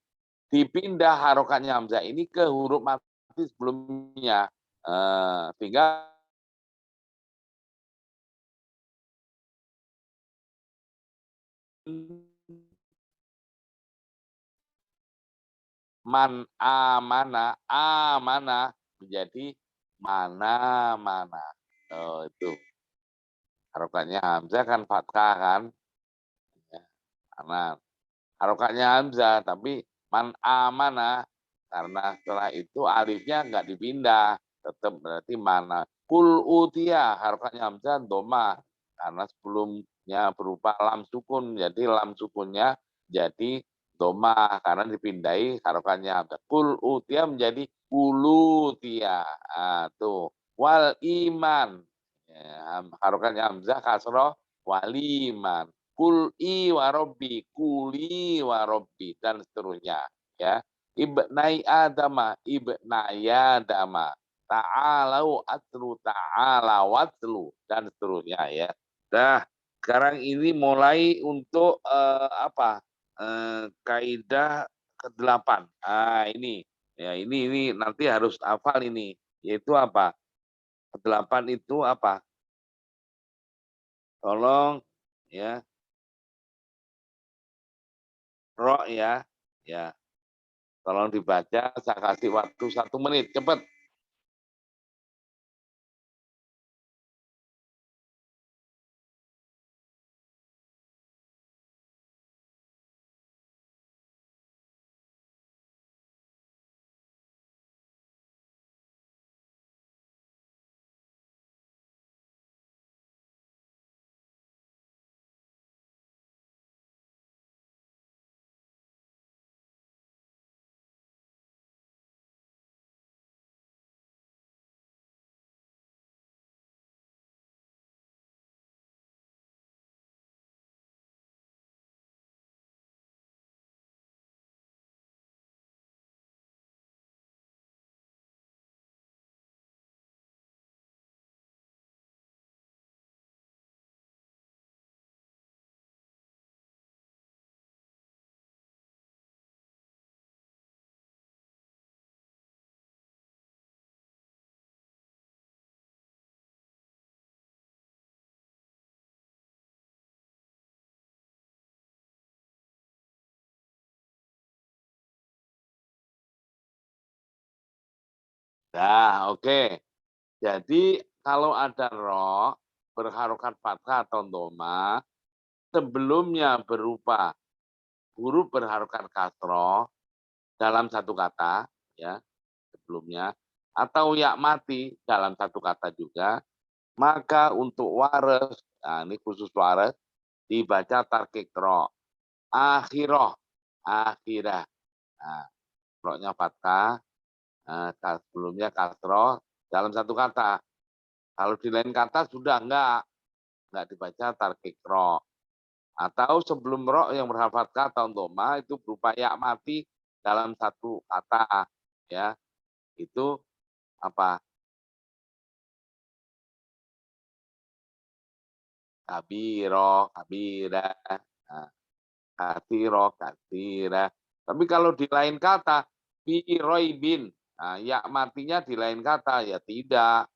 S1: Dipindah harokatnya hamzah ini ke huruf mati sebelumnya. Sehingga man amana menjadi mana. Oh, itu. Harokatnya hamzah kan fathah kan. Ya, karena harokatnya hamzah, tapi man amana, karena setelah itu alifnya nggak dipindah, tetap berarti mana. Kul utia, harokatnya hamzah doma, karena sebelumnya berupa lam sukun, jadi lam sukunnya jadi domah karena dipindai harokatnya hamzah. Kul utia menjadi ulutia. Tuh. Wal iman. Ya, harokatnya hamzah kasroh waliman. Kul i warobi, kuli warobi, dan seterusnya. Ya. Ibnai adama, ibnaya dama. Ta'alau atlu, ta'ala watlu, dan seterusnya ya. Nah, sekarang ini mulai untuk kaidah ke-8. Ini ya, ini nanti harus hafal ini, yaitu apa? Ke-8 itu apa? Tolong ya. Ro ya. Ya. Tolong dibaca, saya kasih waktu 1 menit, cepat. Nah, oke. Jadi kalau ada ro berharokat fathah atau doma, sebelumnya berupa huruf berharokat kasroh dalam satu kata, ya sebelumnya, atau ya mati dalam satu kata juga, maka untuk wares, nah ini khusus wares, dibaca tarkik ro, akhiroh, akhirah, nah, ro-nya fathah, sebelumnya kasroh dalam satu kata. Kalau di lain kata sudah enggak dibaca tarkik ro. Atau sebelum ro yang berhafat kata untuk ma itu berupa ya mati dalam satu kata, ya itu apa? Kabiro, kabira, kasiro, kasira. Tapi kalau di lain kata, biroibin, ya matinya di lain kata ya tidak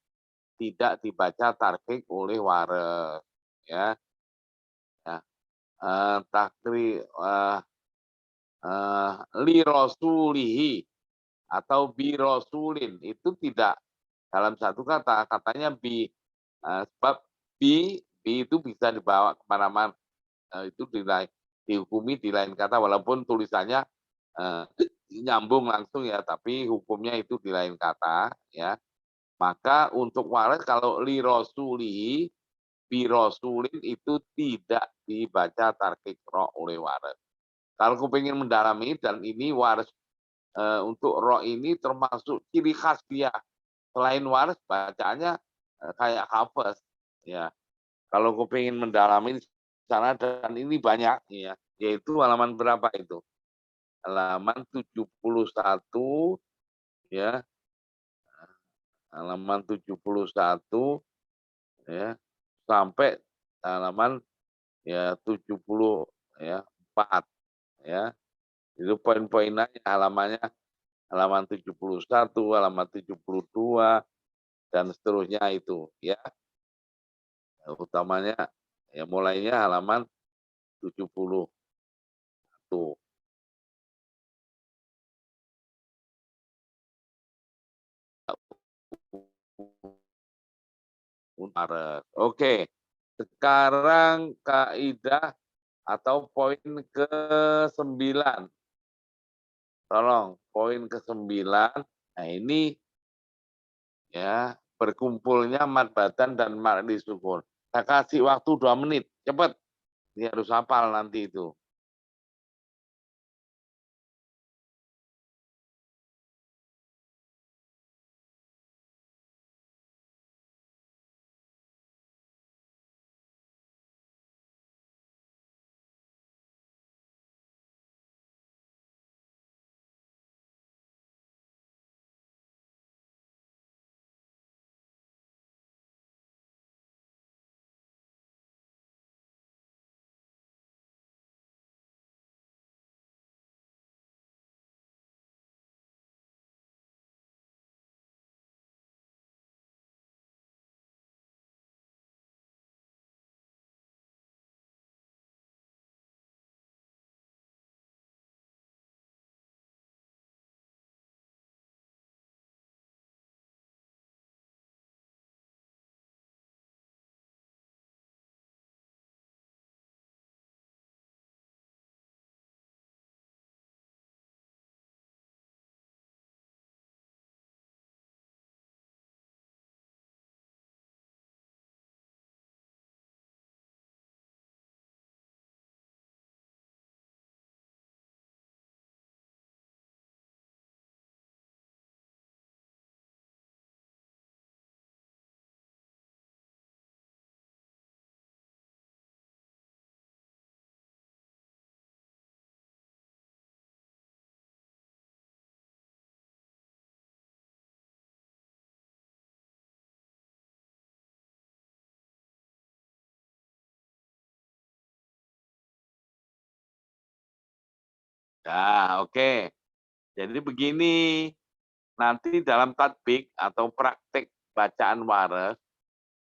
S1: dibaca tarkik oleh wares, ya. Takri li rasulihi atau bi rasulin itu tidak dalam satu kata, katanya bi, sebab bi itu bisa dibawa kemana-mana, itu dihukumi di lain kata walaupun tulisannya nyambung langsung ya, tapi hukumnya itu di lain kata ya. Maka untuk waris kalau li rasulihi bi rasulin itu tidak dibaca tarkik ro oleh waris. Kalau aku pengen mendalami dan ini waris untuk ro ini termasuk ciri khas dia. Selain waris bacaannya kayak hafes ya. Kalau aku pengen mendalami sana dan ini banyak ya, yaitu halaman berapa itu? Halaman 71 ya. Halaman 71 ya sampai halaman ya 70 ya 4 ya. Itu poin-poinnya halamannya halaman 71, halaman 72 dan seterusnya itu ya. Utamanya ya mulainya halaman 71. Oke. Sekarang kaidah atau poin ke-9. Tolong poin ke-9. Nah, ini ya berkumpulnya mad batan dan mad disukun. Saya kasih waktu 2 menit. Cepat. Dia harus hafal nanti itu. Nah, oke. Jadi begini, nanti dalam tatbik atau praktek bacaan waras,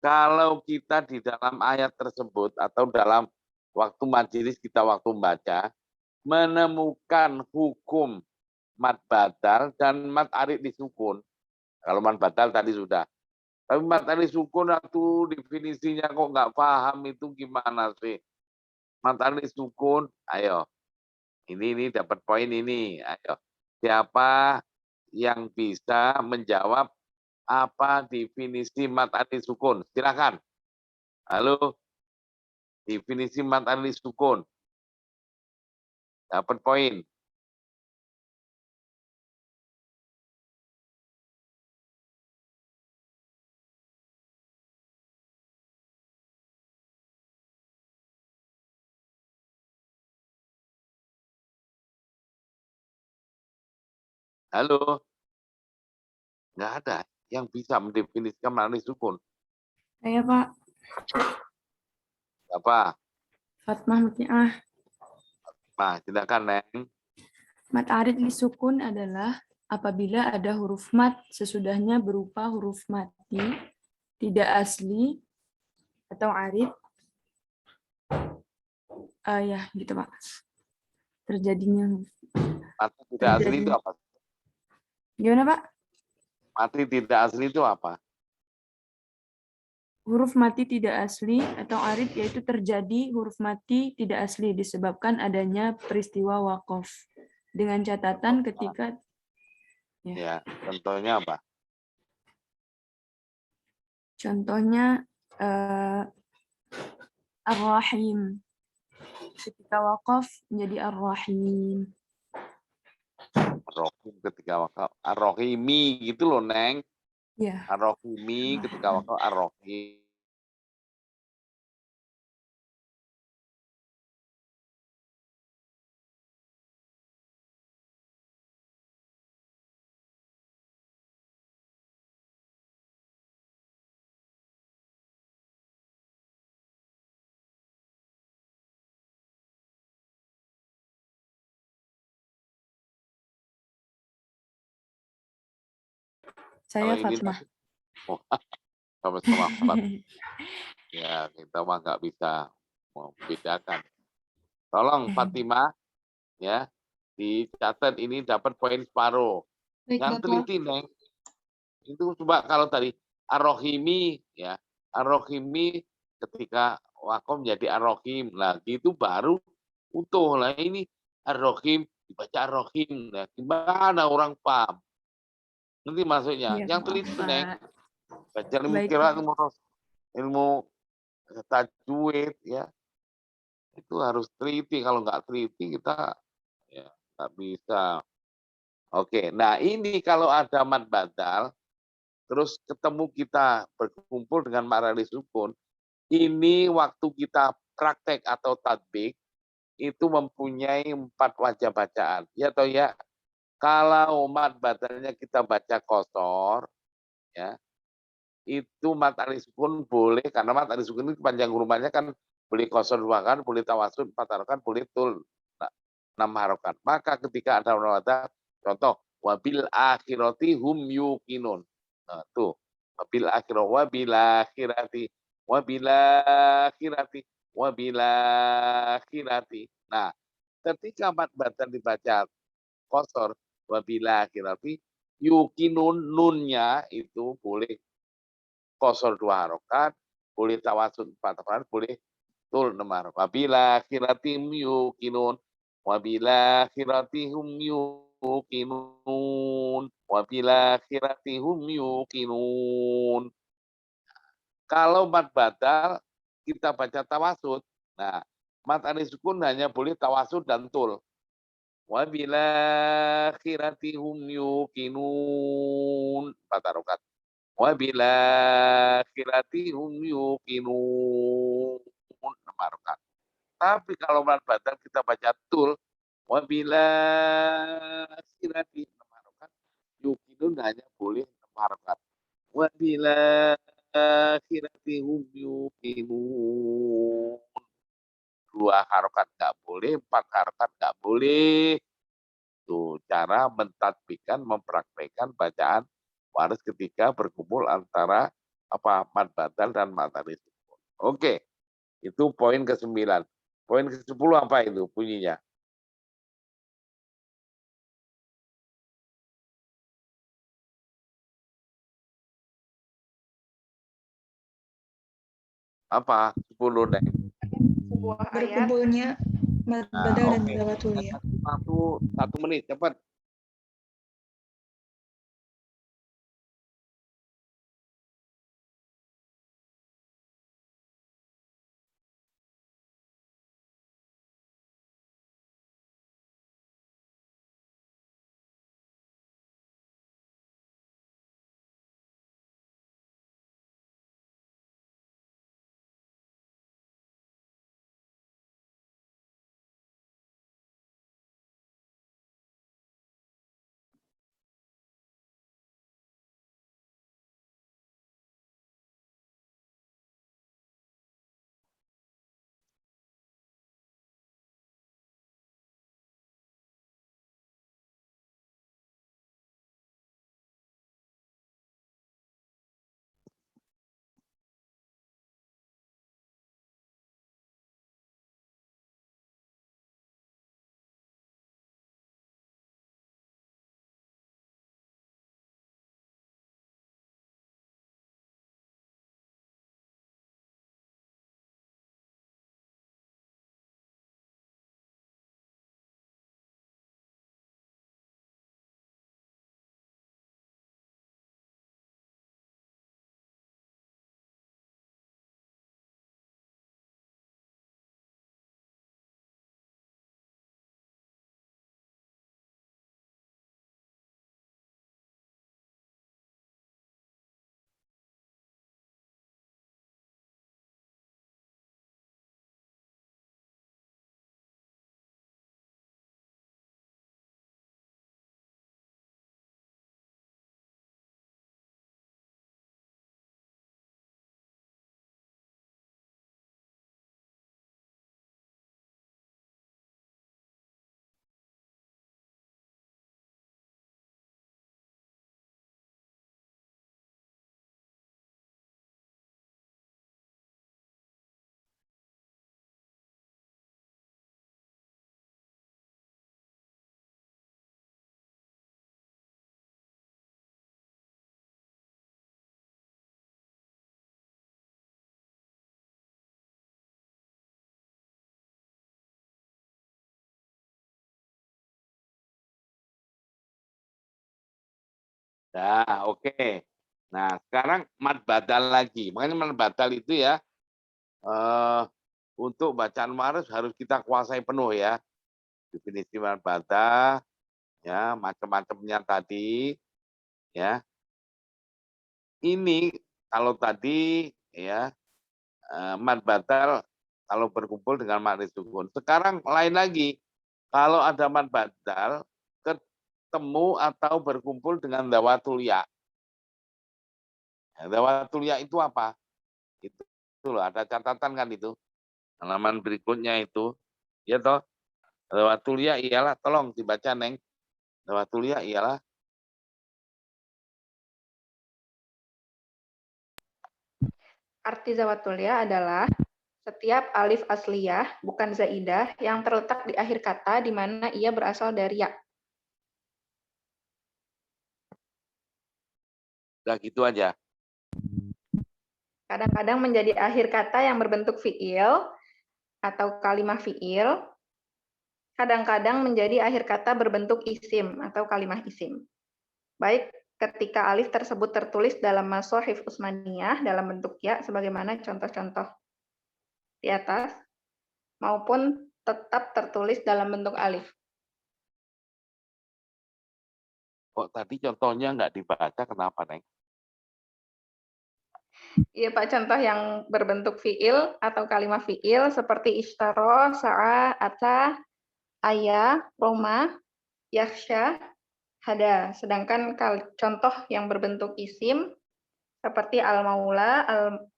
S1: kalau kita di dalam ayat tersebut atau dalam waktu majelis kita waktu membaca, menemukan hukum mad badal dan mad arid disukun. Kalau mad badal tadi sudah. Tapi mad arid sukun itu definisinya kok nggak paham itu gimana sih? Mad arid sukun, ayo. Ini dapat poin ini. Ayo. Siapa yang bisa menjawab apa definisi mad arid sukun? Silakan. Halo. Definisi mad arid sukun. Dapat poin. Halo. Nggak ada yang bisa mendefinisikan mad arid sukun.
S4: Saya Pak.
S1: Apa?
S4: Fatmah Mutiah.
S1: Nah, silakan, Neng.
S4: Mat arid lisukun adalah apabila ada huruf mat sesudahnya berupa huruf mati, tidak asli, atau arid. Ya, gitu Pak. Terjadinya.
S1: Mati tidak asli itu apa?
S4: Gimana Pak?
S1: Mati tidak asli itu apa?
S4: Huruf mati tidak asli atau arid yaitu terjadi huruf mati tidak asli disebabkan adanya peristiwa wakof. Dengan catatan ketika
S1: Ya, contohnya apa?
S4: contohnya Ar-Rahim. Ketika wakof menjadi Ar-Rahim.
S1: Ar-Rahim ketika wakaf. Ar-Rahimi gitu loh, Neng.
S4: Ya.
S1: Ar-Rahimi ketika wakaf Ar-Rahim.
S4: Saya
S1: Kalau ini
S4: Fatmah.
S1: sama-sama Fatmah. Ya, kita mah nggak bisa membedakan. Tolong Fatimah, ya, dicatat ini dapat poin separuh.
S2: Baik,
S1: Yang
S2: Bapak.
S1: teliti, Neng, itu coba kalau tadi Ar-Rahimi, ya, Ar-Rahimi ketika wakom menjadi Ar-Rahim, nah itu baru utuh. Lah ini Ar-Rahim dibaca Ar-Rahim, nah gimana orang paham? Nanti maksudnya,
S4: Iya,
S1: yang
S4: maaf,
S1: teliti, Neng,
S4: Pak.
S1: belajar ilmu
S4: Baik.
S1: kira ilmu tajwid ya. Itu harus teliti, kalau nggak teliti kita ya nggak bisa. Oke, nah ini kalau ada mad badal, terus ketemu kita berkumpul dengan ma'rali sukun, ini waktu kita praktek atau tatbik, itu mempunyai 4 wajah bacaan. Ya atau ya, kalau mad badalnya kita baca kosor, ya, itu mad alif sukun boleh, karena mad alif sukun itu panjang hurufnya kan boleh kosor 2 kan, boleh tawasud 4 harokat, boleh tul 6 harokat. Maka ketika ada wadah, contoh, wabil akhirati hum yukinun. Nah, tuh, wabil akhirati, wabil akhirati, wabil akhirati, wabil akhirati. Nah, ketika mad badal dibaca kosor, wabil akhirati, yukinun, nunnya itu boleh kosor 2 harokat, boleh tawasud 4 harokat, boleh tul 6 harokat. Wabila khiratim yukinun, wabila khiratihum yukinun, wabila khiratihum yukinun. Kalau mad badal, kita baca tawasud. Nah, mad alif sukun hanya boleh tawasud dan tul. Wabila khiratihum yukinun, 4 harokat. Wabil akhirati hum yuqinun, 6 harokat. Tapi kalau mad badal kita baca tul, wabil akhirati 6 harokat, yuqinun hanya boleh 6 harokat. Wabil akhirati hum yuqinun, 2 harokat nggak boleh, 4 harokat nggak boleh. Itu cara mentatbikan, mempraktekkan bacaan waris ketika berkumpul antara mad badal dan mad alif sukun. Oke, itu poin ke-9. Poin ke-10 apa itu bunyinya? Apa? 10 deh.
S3: Sebuah ayat
S2: Berkumpulnya mad badal dan
S1: Oke.
S2: tawatul ya.
S1: Satu menit, cepat. Nah, oke. Nah, sekarang mad badal lagi. Makanya mad badal itu ya untuk bacaan waras harus kita kuasai penuh ya. Definisi mad batal, ya macam-macamnya tadi, ya. Ini kalau tadi ya mad batal kalau berkumpul dengan mad sukun. Sekarang lain lagi, kalau ada mad batal ketemu atau berkumpul dengan dawatul ya. Dawatul ya itu apa? Itu loh, ada catatan kan itu. Halaman berikutnya itu, ya toh. Dawatul ya ialah, tolong dibaca Neng. Dawatul ya ialah
S3: Arti zawatul ya adalah setiap alif asliyah, bukan zaidah, yang terletak di akhir kata di mana ia berasal dari ya.
S1: udah gitu aja.
S3: Kadang-kadang menjadi akhir kata yang berbentuk fiil atau kalimah fiil. Kadang-kadang menjadi akhir kata berbentuk isim atau kalimah isim. Baik ketika alif tersebut tertulis dalam Mashahif Utsmaniyah dalam bentuk ya, sebagaimana contoh-contoh di atas, maupun tetap tertulis dalam bentuk alif.
S1: Kok tadi contohnya nggak dibaca, kenapa Neng?
S3: Iya Pak, contoh yang berbentuk fiil atau kalimah fiil seperti ishtaro, sa'a, ata, ayah, roma, yaksha, hada. Sedangkan contoh yang berbentuk isim seperti al-maula,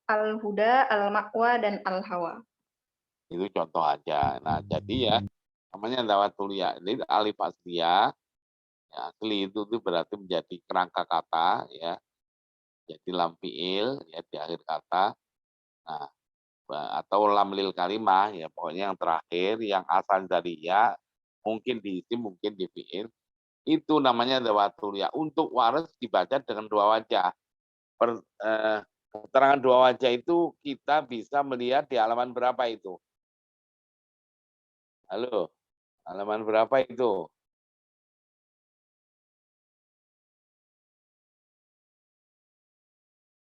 S3: al-huda, al-ma'wa, dan al-hawa.
S1: Itu contoh aja. Nah, jadi ya namanya dawatul ya. Ini alif asliyah, ya, asli itu berarti menjadi kerangka kata ya. Jadi lam fiil ya di akhir kata. Nah, atau lam lil kalimah ya, pokoknya yang terakhir yang asal dari ya, mungkin di isim, mungkin di fiil. Itu namanya dawatul ya. Untuk waras dibaca dengan dua wajah. Keterangan dua wajah itu kita bisa melihat di halaman berapa itu? Halo, halaman berapa itu?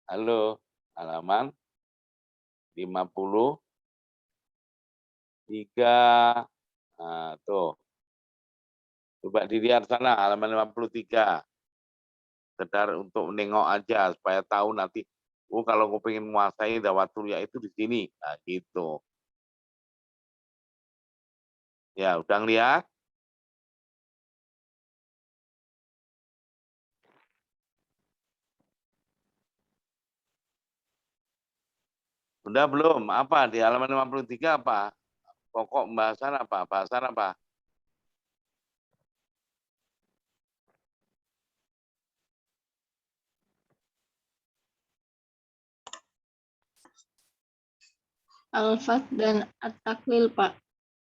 S1: Halo, halaman 53. Nah, tuh. Coba dilihat sana, halaman 53. Sekedar untuk menengok aja, supaya tahu nanti, oh kalau gue pengen menguasai dawatul ya itu di sini. Nah, gitu. Ya, udah ngeliat? Udah belum? Apa? Di halaman 53 apa? Pokok pembahasan apa? Bahasan apa?
S5: Al-Fath dan At-Takwil, Pak.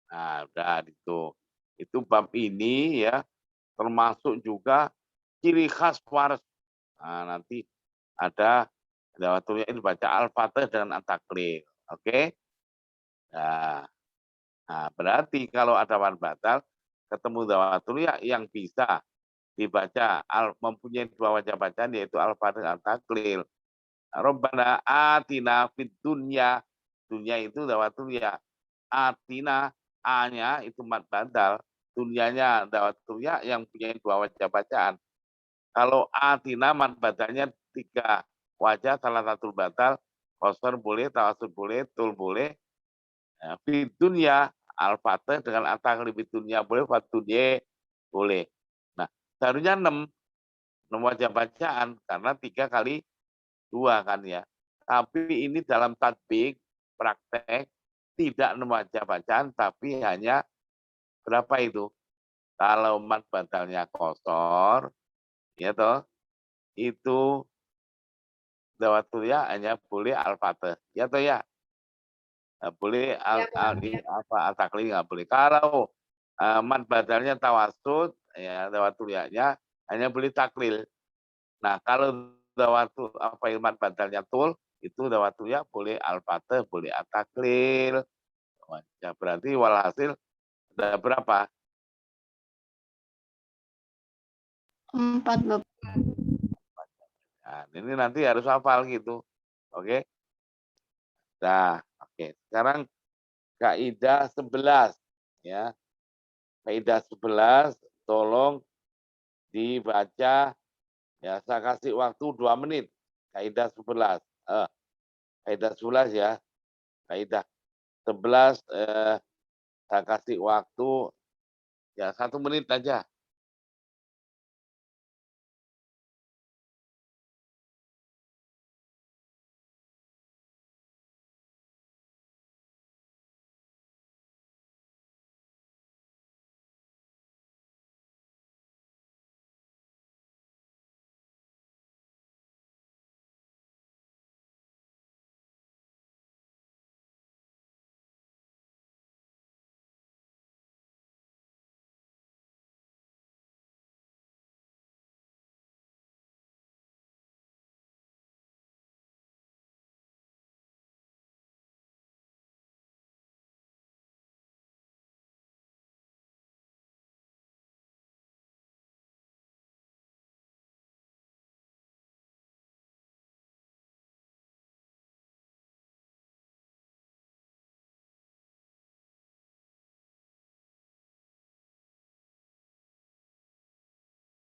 S1: Nah, udah itu. Itu bab ini ya, termasuk juga ciri khas waras. Nah, nanti ada dawatul ya ini baca al-fatih dengan at-taklil. Oke? Nah, berarti kalau ada wan batal ketemu dawatul ya yang bisa dibaca mempunyai dua wajah bacaan yaitu al-fatih dan at-taklil. Rabbana atina fid dunya. Dunya itu dawatul ya. Atina A-nya itu mad badal, dunyanya dawatul ya yang punya dua wajah bacaan. Kalau atina mad badalnya 3 wajah, salah satu batal, qasar boleh, tawasul boleh, tul boleh. Ya, fid dunya al-fatih dengan at-taklil fid dunya boleh, fat dunya boleh. Nah, seharusnya 6 wajah bacaan karena 3 kali 2 kan ya. Tapi ini dalam tatbik praktek tidak 6 wajah bacaan tapi hanya berapa itu? Kalau mad badalnya kosor, ya toh, itu dawatul ya hanya boleh al-fatih, ya toh ya. Nggak boleh al-taklil nggak boleh. Kalau mad badalnya tawasud, ya dawatul ya hanya boleh taklil. Nah, kalau dawatul mad badalnya tul, itu dawatul ya boleh al-fatih, boleh at-taklil. Ya, berarti walhasil ada berapa?
S5: 4, Bapak.
S1: Nah, ini nanti harus hafal gitu. Oke? Nah, Oke, sekarang kaidah 11 ya. Kaidah 11 tolong dibaca ya, saya kasih waktu 2 menit. Kaidah 11. Kaidah 11 ya. Kaidah 11 saya kasih waktu ya 1 menit aja.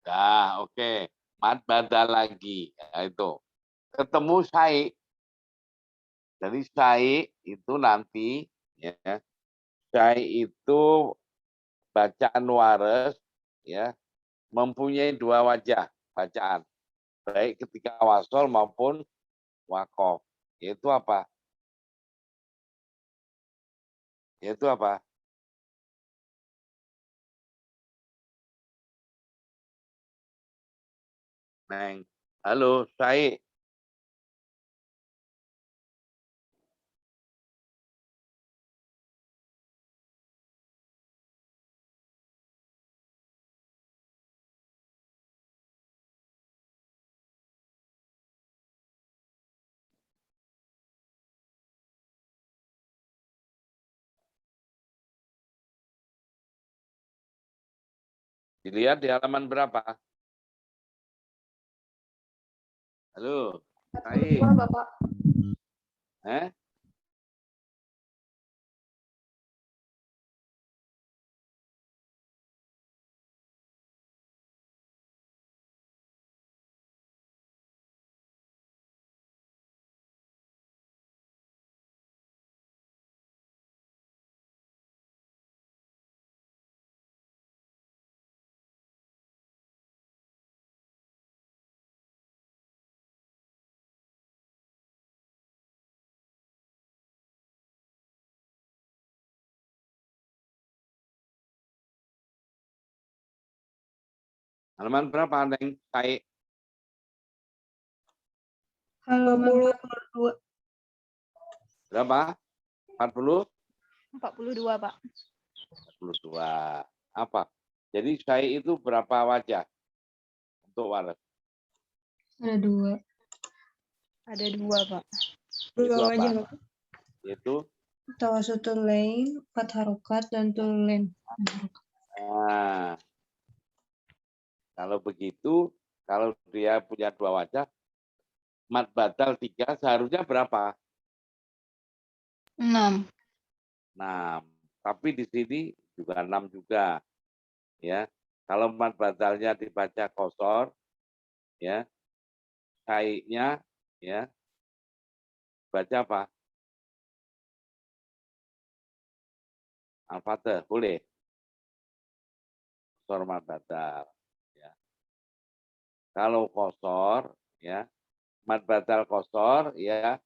S1: Nah, oke. Mad badal lagi. Ya, itu. Ketemu syai. Jadi syai itu nanti ya. Syai itu bacaan wares ya, mempunyai 2 wajah bacaan. Baik ketika wasol maupun wakof. Yaitu apa? Yaitu apa? Neng. Halo, Syai. Dilihat di halaman berapa? Halo, Syai.
S3: 42, Bapak.
S1: Eh? Halaman berapa, Neng? Syai.
S2: Halaman 42.
S1: Berapa? 40?
S3: 42, Pak.
S1: 42. Apa? Jadi Syai itu berapa wajah untuk waras?
S2: Ada 2.
S3: Ada 2, Pak.
S2: 2
S1: Itu apa?
S2: wajah, Bapak.
S1: Yaitu
S2: Tawasutul lain, 4 harokat, dan tulen.
S1: nah, kalau begitu, kalau dia punya 2 wajah, mad batal 3 seharusnya berapa?
S5: 6.
S1: 6. Tapi di sini juga 6 juga. Ya. Kalau mad batalnya dibaca kosor, ya, syai'nya ya, baca apa? Al-Fatih, boleh. Kosor mad batal. Ya. Kalau kosor, ya, mad batal kosor, ya,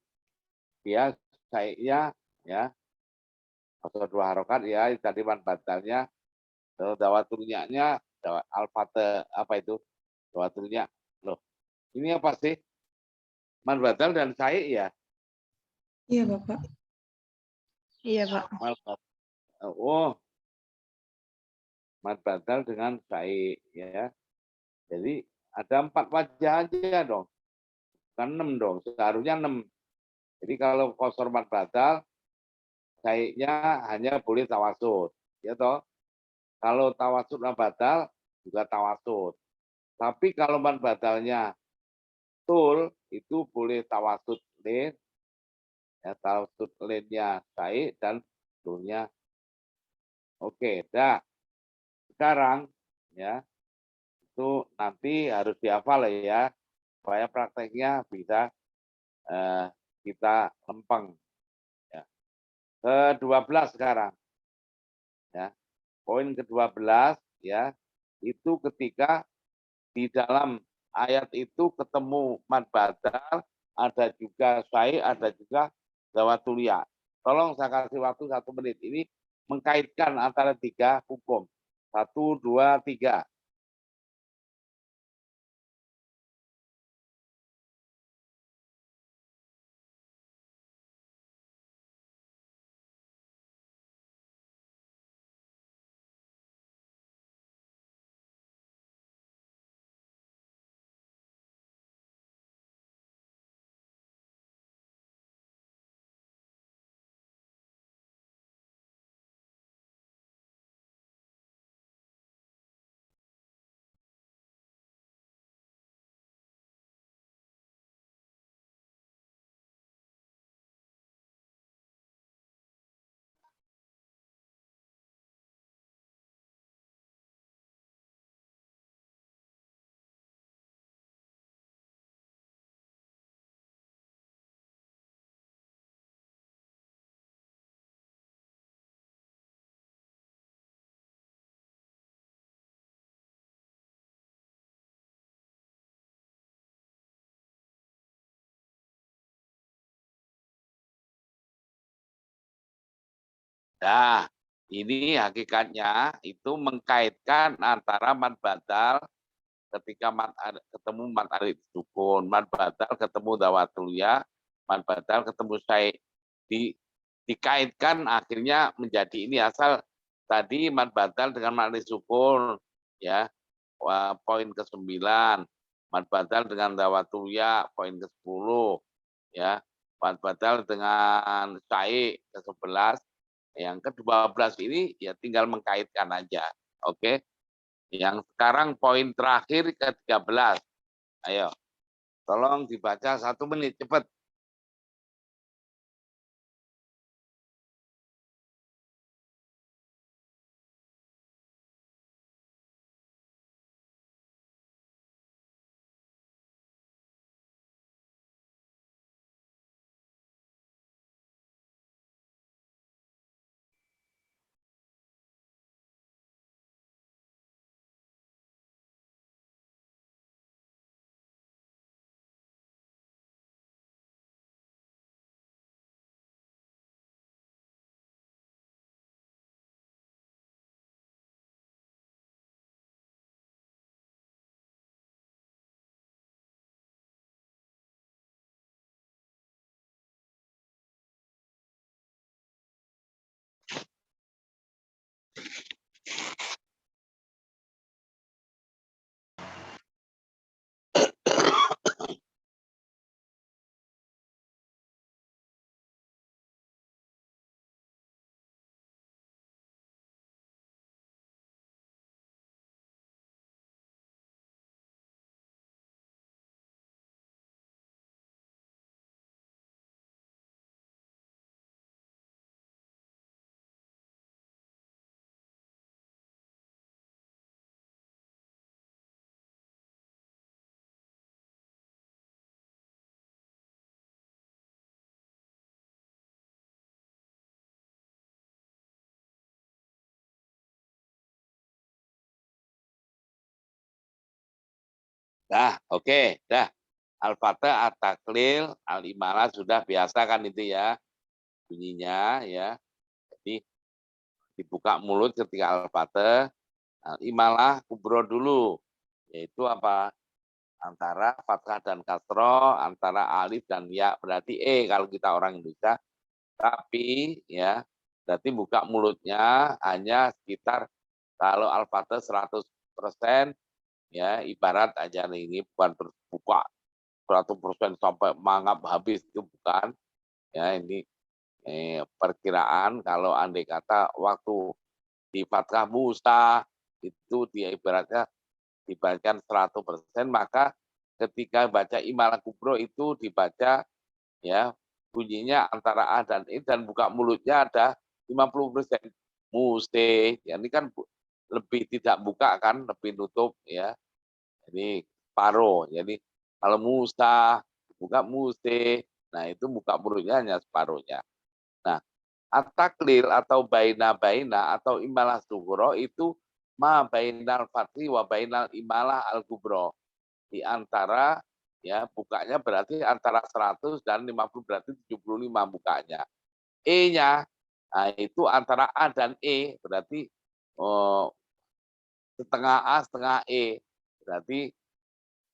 S1: dia syai'nya, ya, kosor 2 harokat, ya, tadi mad batalnya, dawaturnya al-fatih, apa itu? Dawaturnya. Loh, ini apa sih? Mad batal dan syai' ya?
S2: Iya, Bapak.
S3: Iya, Pak.
S1: Oh, mad batal dengan syai' ya. Jadi ada 4 wajah aja dong. Bukan 6 dong, seharusnya 6. Jadi kalau kosor mad batal, syai'nya hanya boleh tawasud. Ya toh? Kalau tawasud mad batal, juga tawasud. Tapi kalau mad batalnya tul, itu boleh tawasud lin, Ya, tawasud lainnya Syai dan dulunya. Oke, dah. Sekarang ya itu nanti harus dihafal ya supaya prakteknya bisa kita lempeng. Ya. Ke-12 sekarang. Ya. Poin ke-12 ya itu ketika di dalam ayat itu ketemu mad badal, ada juga syai, ada juga zawatulia. Tolong saya kasih waktu 1 menit. Ini mengkaitkan antara 3 hukum. 1, 2, 3. Nah, ini hakikatnya itu mengkaitkan antara mad badal ketika ketemu mad arid sukun, mad badal ketemu dawatulia, mad badal ketemu syai. Dikaitkan akhirnya menjadi ini asal tadi mad badal dengan mad arid sukun ya. Poin ke-9, mad badal dengan dawatulia poin ke-10 ya. Mad badal dengan syai ke-11. Yang ke-12 ini ya tinggal mengkaitkan aja. Oke. Yang sekarang poin terakhir ke-13. Ayo. Tolong dibaca 1 menit cepat. Dah, oke, dah. Al-Fatah, At-Taklil, Al-Imalah sudah biasa kan itu ya bunyinya ya. Jadi dibuka mulut ketika Al-Fatah, Al-Imalah kubro dulu. Yaitu apa? Antara fathah dan kasroh, antara alif dan ya, berarti kalau kita orang Indonesia. Tapi ya, berarti buka mulutnya hanya sekitar kalau Al-Fatah 100%, ya ibarat aja ini bukan buka 100% sampai mangap habis, itu bukan. Ya ini perkiraan kalau andai kata waktu di fathah Musa itu dia ibaratnya dibacakan 100%, maka ketika baca Imalah Kubro itu dibaca ya bunyinya antara A dan E dan buka mulutnya ada 50%. Muste, ya ini kan lebih tidak buka kan, lebih nutup ya. Jadi separuh. Jadi kalau musta buka muste, nah itu buka mulutnya hanya separuhnya. Nah, at-taklil atau baina-baina atau imalah sughra itu ma bainal fathi wa bainal imalah al-kubra. Di antara ya bukanya berarti antara 100 dan 50 berarti 75 bukanya. E-nya nah itu antara A dan E berarti setengah A setengah E. Berarti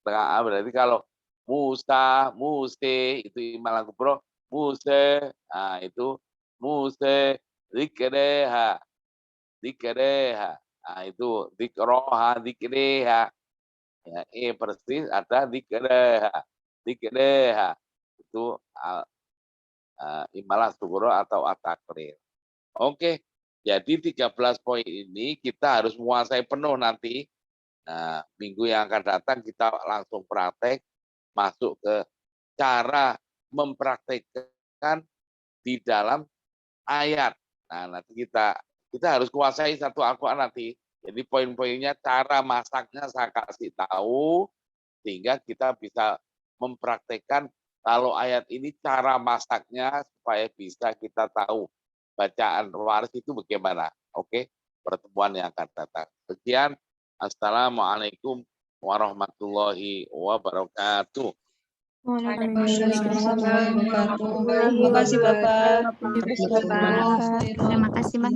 S1: setengah A berarti kalau musta, muste itu imalah kubra, muse, nah itu muse, dikreha, dikreha, nah itu dikroha, dikreha, ya E persis ada dikreha, dikreha itu imalah kubra atau at-taklil. Oke, jadi 13 poin ini kita harus menguasai penuh nanti. Nah, minggu yang akan datang kita langsung praktek masuk ke cara mempraktekkan di dalam ayat. Nah, nanti kita harus kuasai satu Al-Quran nanti. Jadi poin-poinnya cara masaknya saya kasih tahu sehingga kita bisa mempraktekkan kalau ayat ini cara masaknya supaya bisa kita tahu bacaan waris itu bagaimana. Oke, pertemuan yang akan datang. Sekian. Assalamualaikum warahmatullahi wabarakatuh.
S2: Waalaikumsalam warahmatullahi wabarakatuh. Terima kasih Bapak.
S5: Terima kasih, Mas.